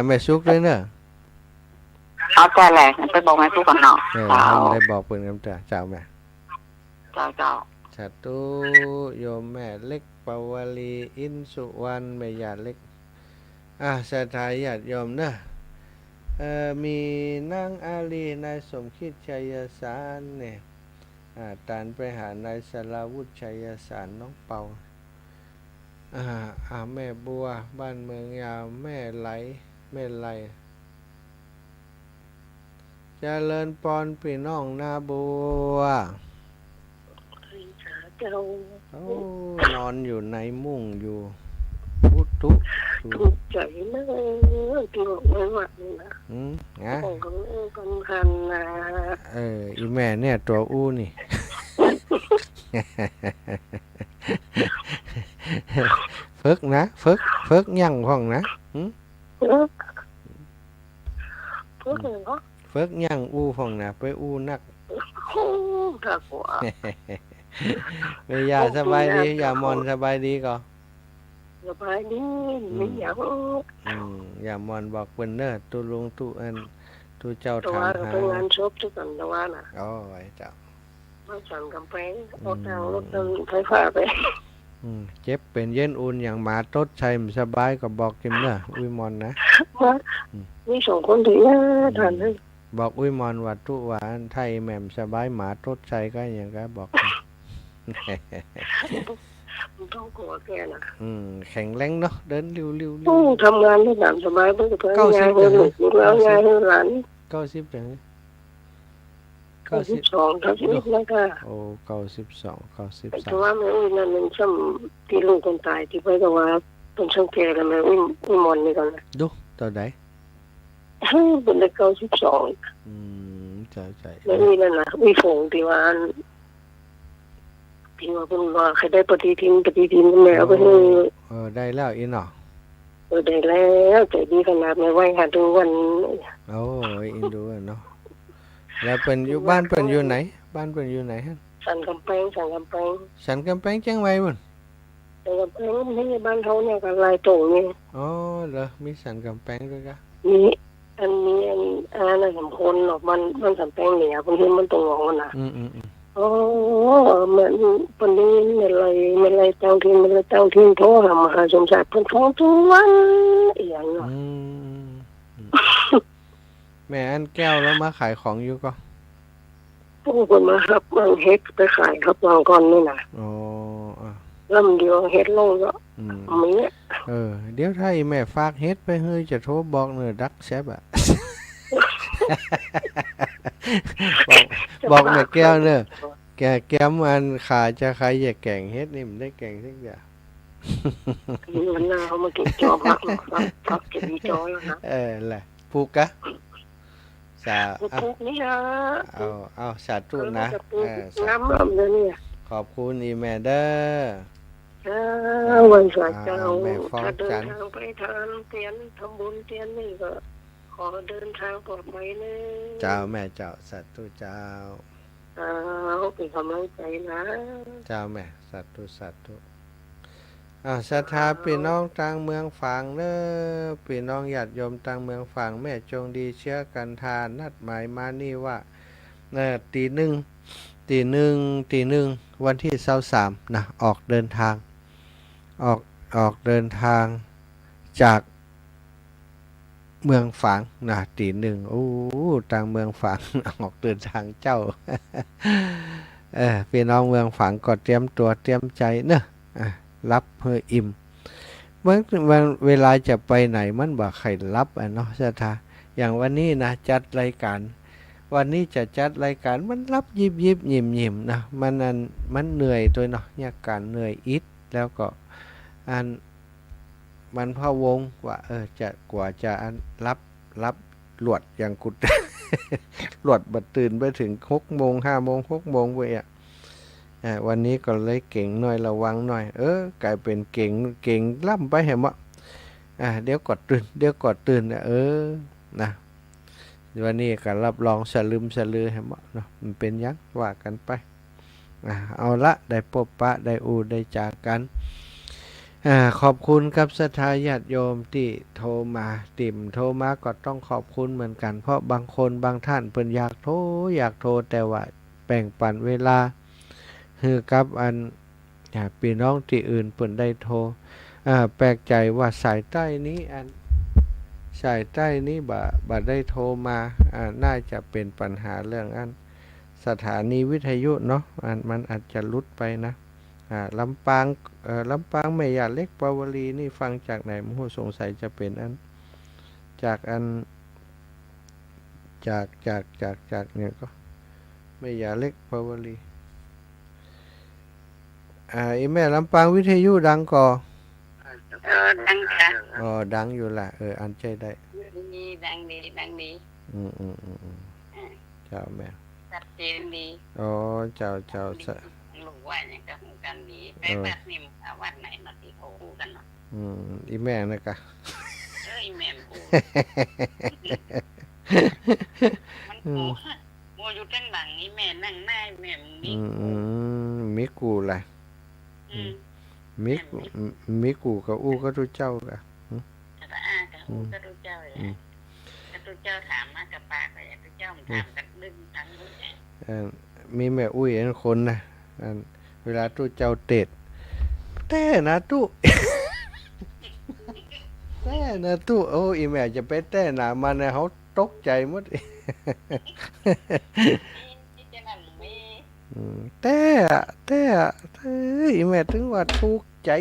แม่ซุกเลยเนอะ เอาแต่แหละไปบอกแม่ผู้ก่อนเนาะ เจ้า เจ้า ได้บอกเพิ่นกันเจ้าแม่ เจ้า สาธุโยมแม่เล็กปวลีอินสุวรรณแม่ญาติเล็กศรัทธาญาติโยมเนอะมีนางอาลีนายสมคิดชัยสารเนี่ยตานไปหานายสลาวุฒิชัยสารน้องเปาแม่บัวบ้านเมืองยาวแม่ไหลแม่ไหลเจริญปอนพี่น้องนาบัวโอ้นอนอยู่ในมุ้งอยู่พุทธุถูกใจนะถูกไม่หวัดเลยนะของกำพันนะอีแม่เนี่ยตัวอู้นี่ ฝึกนะฝึกยั่งพ่องนะฝึกยั่งอู้พ่องนะไปอู้นักถ้ากว่าเมียาสบายดีอย่ามอนสบายดีก่อนสบายดีไม่อยากอย่ามอนบอกเปิ้นเด้อตุลุงตุอันตุเจ้าถามหาไปงานศพทุกคนตะวันน่ะไว้เจ้ามาสั่งกำแพงรถทางรถไฟฟ้าไปเจ็บเป็นเย็นอุ่นอย่างหมาตดใช้สบายก็บอกกิมเด้ออุ้ยมอนนะมีสองคนถึงนะท่านเลยบอกอุ้ยมอนว่าตุว่าไทยแหม่มสบายหมาตดใช้ก็อย่างก็บอกต้องกลัวแกนะแข็งแรงเนาะเดินเร็วๆทำงานได้ตามสบายเพื่อเพื่อนงานให้ลูกแล้วงานให้หลาน90จัง92ครับแล้วก็โอ้92แต่ว่าแม่อุ้ยนั่นมันซ้ำที่ลูกคนตายที่ไปก็ว่าเป็นช่างแก่แล้วแม่อุ้ยมอนนี่กันนะดูตัวใดเป็นได้92ใช่แม่อุ้ยนั่นน่ะอุ้ยฝงที่ว่าเพิ่นว่าใครได้ปฏิทินแม่เอาไปให้ได้แล้วอีเนาะได้แล้วใจดีขนาดไม่ไหวหาดูวันโอ้ยอินดูเนาะแล้วเป็นอยู่บ้านเป็นอยู่ไหนบ้านเป็นอยู่ไหนฮะสันกำแพงจังไว้บ่สันกำแพงนี่บ้านเขาเนี่ยก็ลายตรงนี่เหรอมีสันกำแพงด้วยกะมีอันนี้อะไรสำคัญหรอกมันสันแพงเหนียวบางทีมันตรงของมันน่ะมันปนนี้ไม่ไรเจ้าทิ้งโทรหาสมศักดิ์เพิ่นฟ้องทุกวันอย่างเนาะแม่อันแก้วแล้วมาขายของอยู่ก็พวกคนมาครับบางเฮ็ดไปขายครับบางก่อนนี่นะลำเดียวเฮ็ดลงก็มีเดี๋ยวถ้าแม่ฝากเฮ็ดไปเฮ้ยจะโทรบอกเนื้อดักแซ่บอ่ะบอกแม่แก้วเนอะแก้มมันขาจะใครอยากแกงเฮ็ดนี่มันได้แกงสักอย่างมันน่าเขามากินจอมากครับกินจอแล้วนะแหละผูกกะผูกนี่นะเอาสาธุนะน้ำร้อนเลยเนี่ยขอบคุณอีแม่เด้อวันสวัสดิ์เจ้าถ้าเดินทางไปทานเตียนทำบุญเตียนนี่ก็ขอเดินทางปลอดภัยนะเจ้าแม่เจ้าสาธุเจ้าเป็นกำลังใจนะเจ้าแม่สาธุศรัทธาพี่น้องต่างเมืองฝางเด้อพี่น้องญาติโยมต่างเมืองฝางแม่จงดีเชื่อกันทานนัดหมายมานี่ว่าตีหนึ่งวันที่23นะออกเดินทางออกเดินทางจากเมืองฝางนะตีหนึ่งต่างเมืองฝางออกเดินทางเจ้าพี่น้องเมืองฝางก็เตรียมตัวเตรียมใจเนอะรับเพื่ออิ่มเมื่อเวลาจะไปไหนมันบอกใครรับเนาะศรัทธาอย่างวันนี้นะจัดรายการวันนี้จะจัดรายการมันรับยิบยิ้มนะมันเหนื่อยตัวเนาะเนี่ยการเหนื่อยอิดแล้วก็มันพะวงว่าจะกว่าจะรับหลวดอย่างกุด หลวดบัดตื่นไปถึง6 โมง 5 โมง 6 โมงไปวันนี้ก็เลยเก่งหน่อยระวังหน่อยกลายเป็นเก่งล่ำไปเห็นมั้ยเดี๋ยวกดตื่นนะวันนี้ก็รับรองสลือเห็นมั้ยเนาะมันเป็นยังว่ากันไปเอาละได้พบปะได้ได้จากกัน ขอบคุณครับศรัทธาญาติโยมที่โทรมาติ่มโทรมาก็ต้องขอบคุณเหมือนกันเพราะบางคนบางท่านเพิ่นอยากโทรแต่ว่าแบ่งปันเวลาคือกับอันพี่น้องที่อื่นเพิ่นได้โทรแปลกใจว่าสายใต้นี้สายใต้นี้บ่ได้โทรมาน่าจะเป็นปัญหาเรื่องสถานีวิทยุเนาะมันอาจจะหลุดไปนะลำปางแม่ยาเล็กปาวลีนี่ฟังจากไหนมโหสงสัยจะเป็นจากเนี่ยก็แม่ยาเล็กปาวลีอีแม่ลำปางวิทยุดังก่อดังค่ะดังอยู่ละอันใจได้ดังดีเจ้าแม่ชัดเจนดีเจ้ารู้ว่าอย่างกับกันดีไปวัดนี่วัดไหนมาที่โอ้กันเนาะอีแม่นะกะอีแม่มันโมอยู่ข้างหลังนี่แม่นั่งหน้าแม่มิกูแหละมิกูกับอู้ก็รู้เจ้ากะกับอู้ก็รู้เจ้าเลยก็รู้เจ้าถามมากับปากเลยรู้เจ้าถามกันดึงทั้งรู้มีแม่อุ้ยคนนะเวลาตู้เจ้าเต็ดแต่นะตู้แต่นะตู้อีแม่จะไปแต่หนามันนะเขาตกใจหมดแต่อีแม่ถึงว่าทุกข์ใจ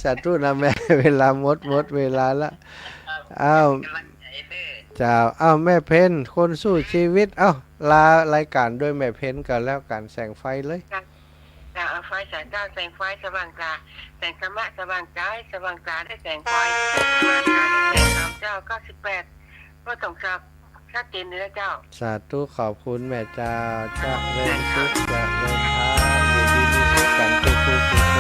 สาธุนะแม่เวลาหมดเวลาละเจ้าแม่เพ็ญคนสู้ชีวิตลารายการด้วยแม่เพ็ญกันแล้วกันแสงไฟเลยไฟแสงตาแสงไฟสว่างตาแสงธรรมะสว่างกายสว่างตาได้แสงไฟสว่างตาได้แสง3เจ้า98ก็ต้องชัดเจนเลยเจ้าสาธุขอบคุณแม่เจ้าจะเริ่มสุขจะเริ่มทานอยู่ดีมีสุขกันทุก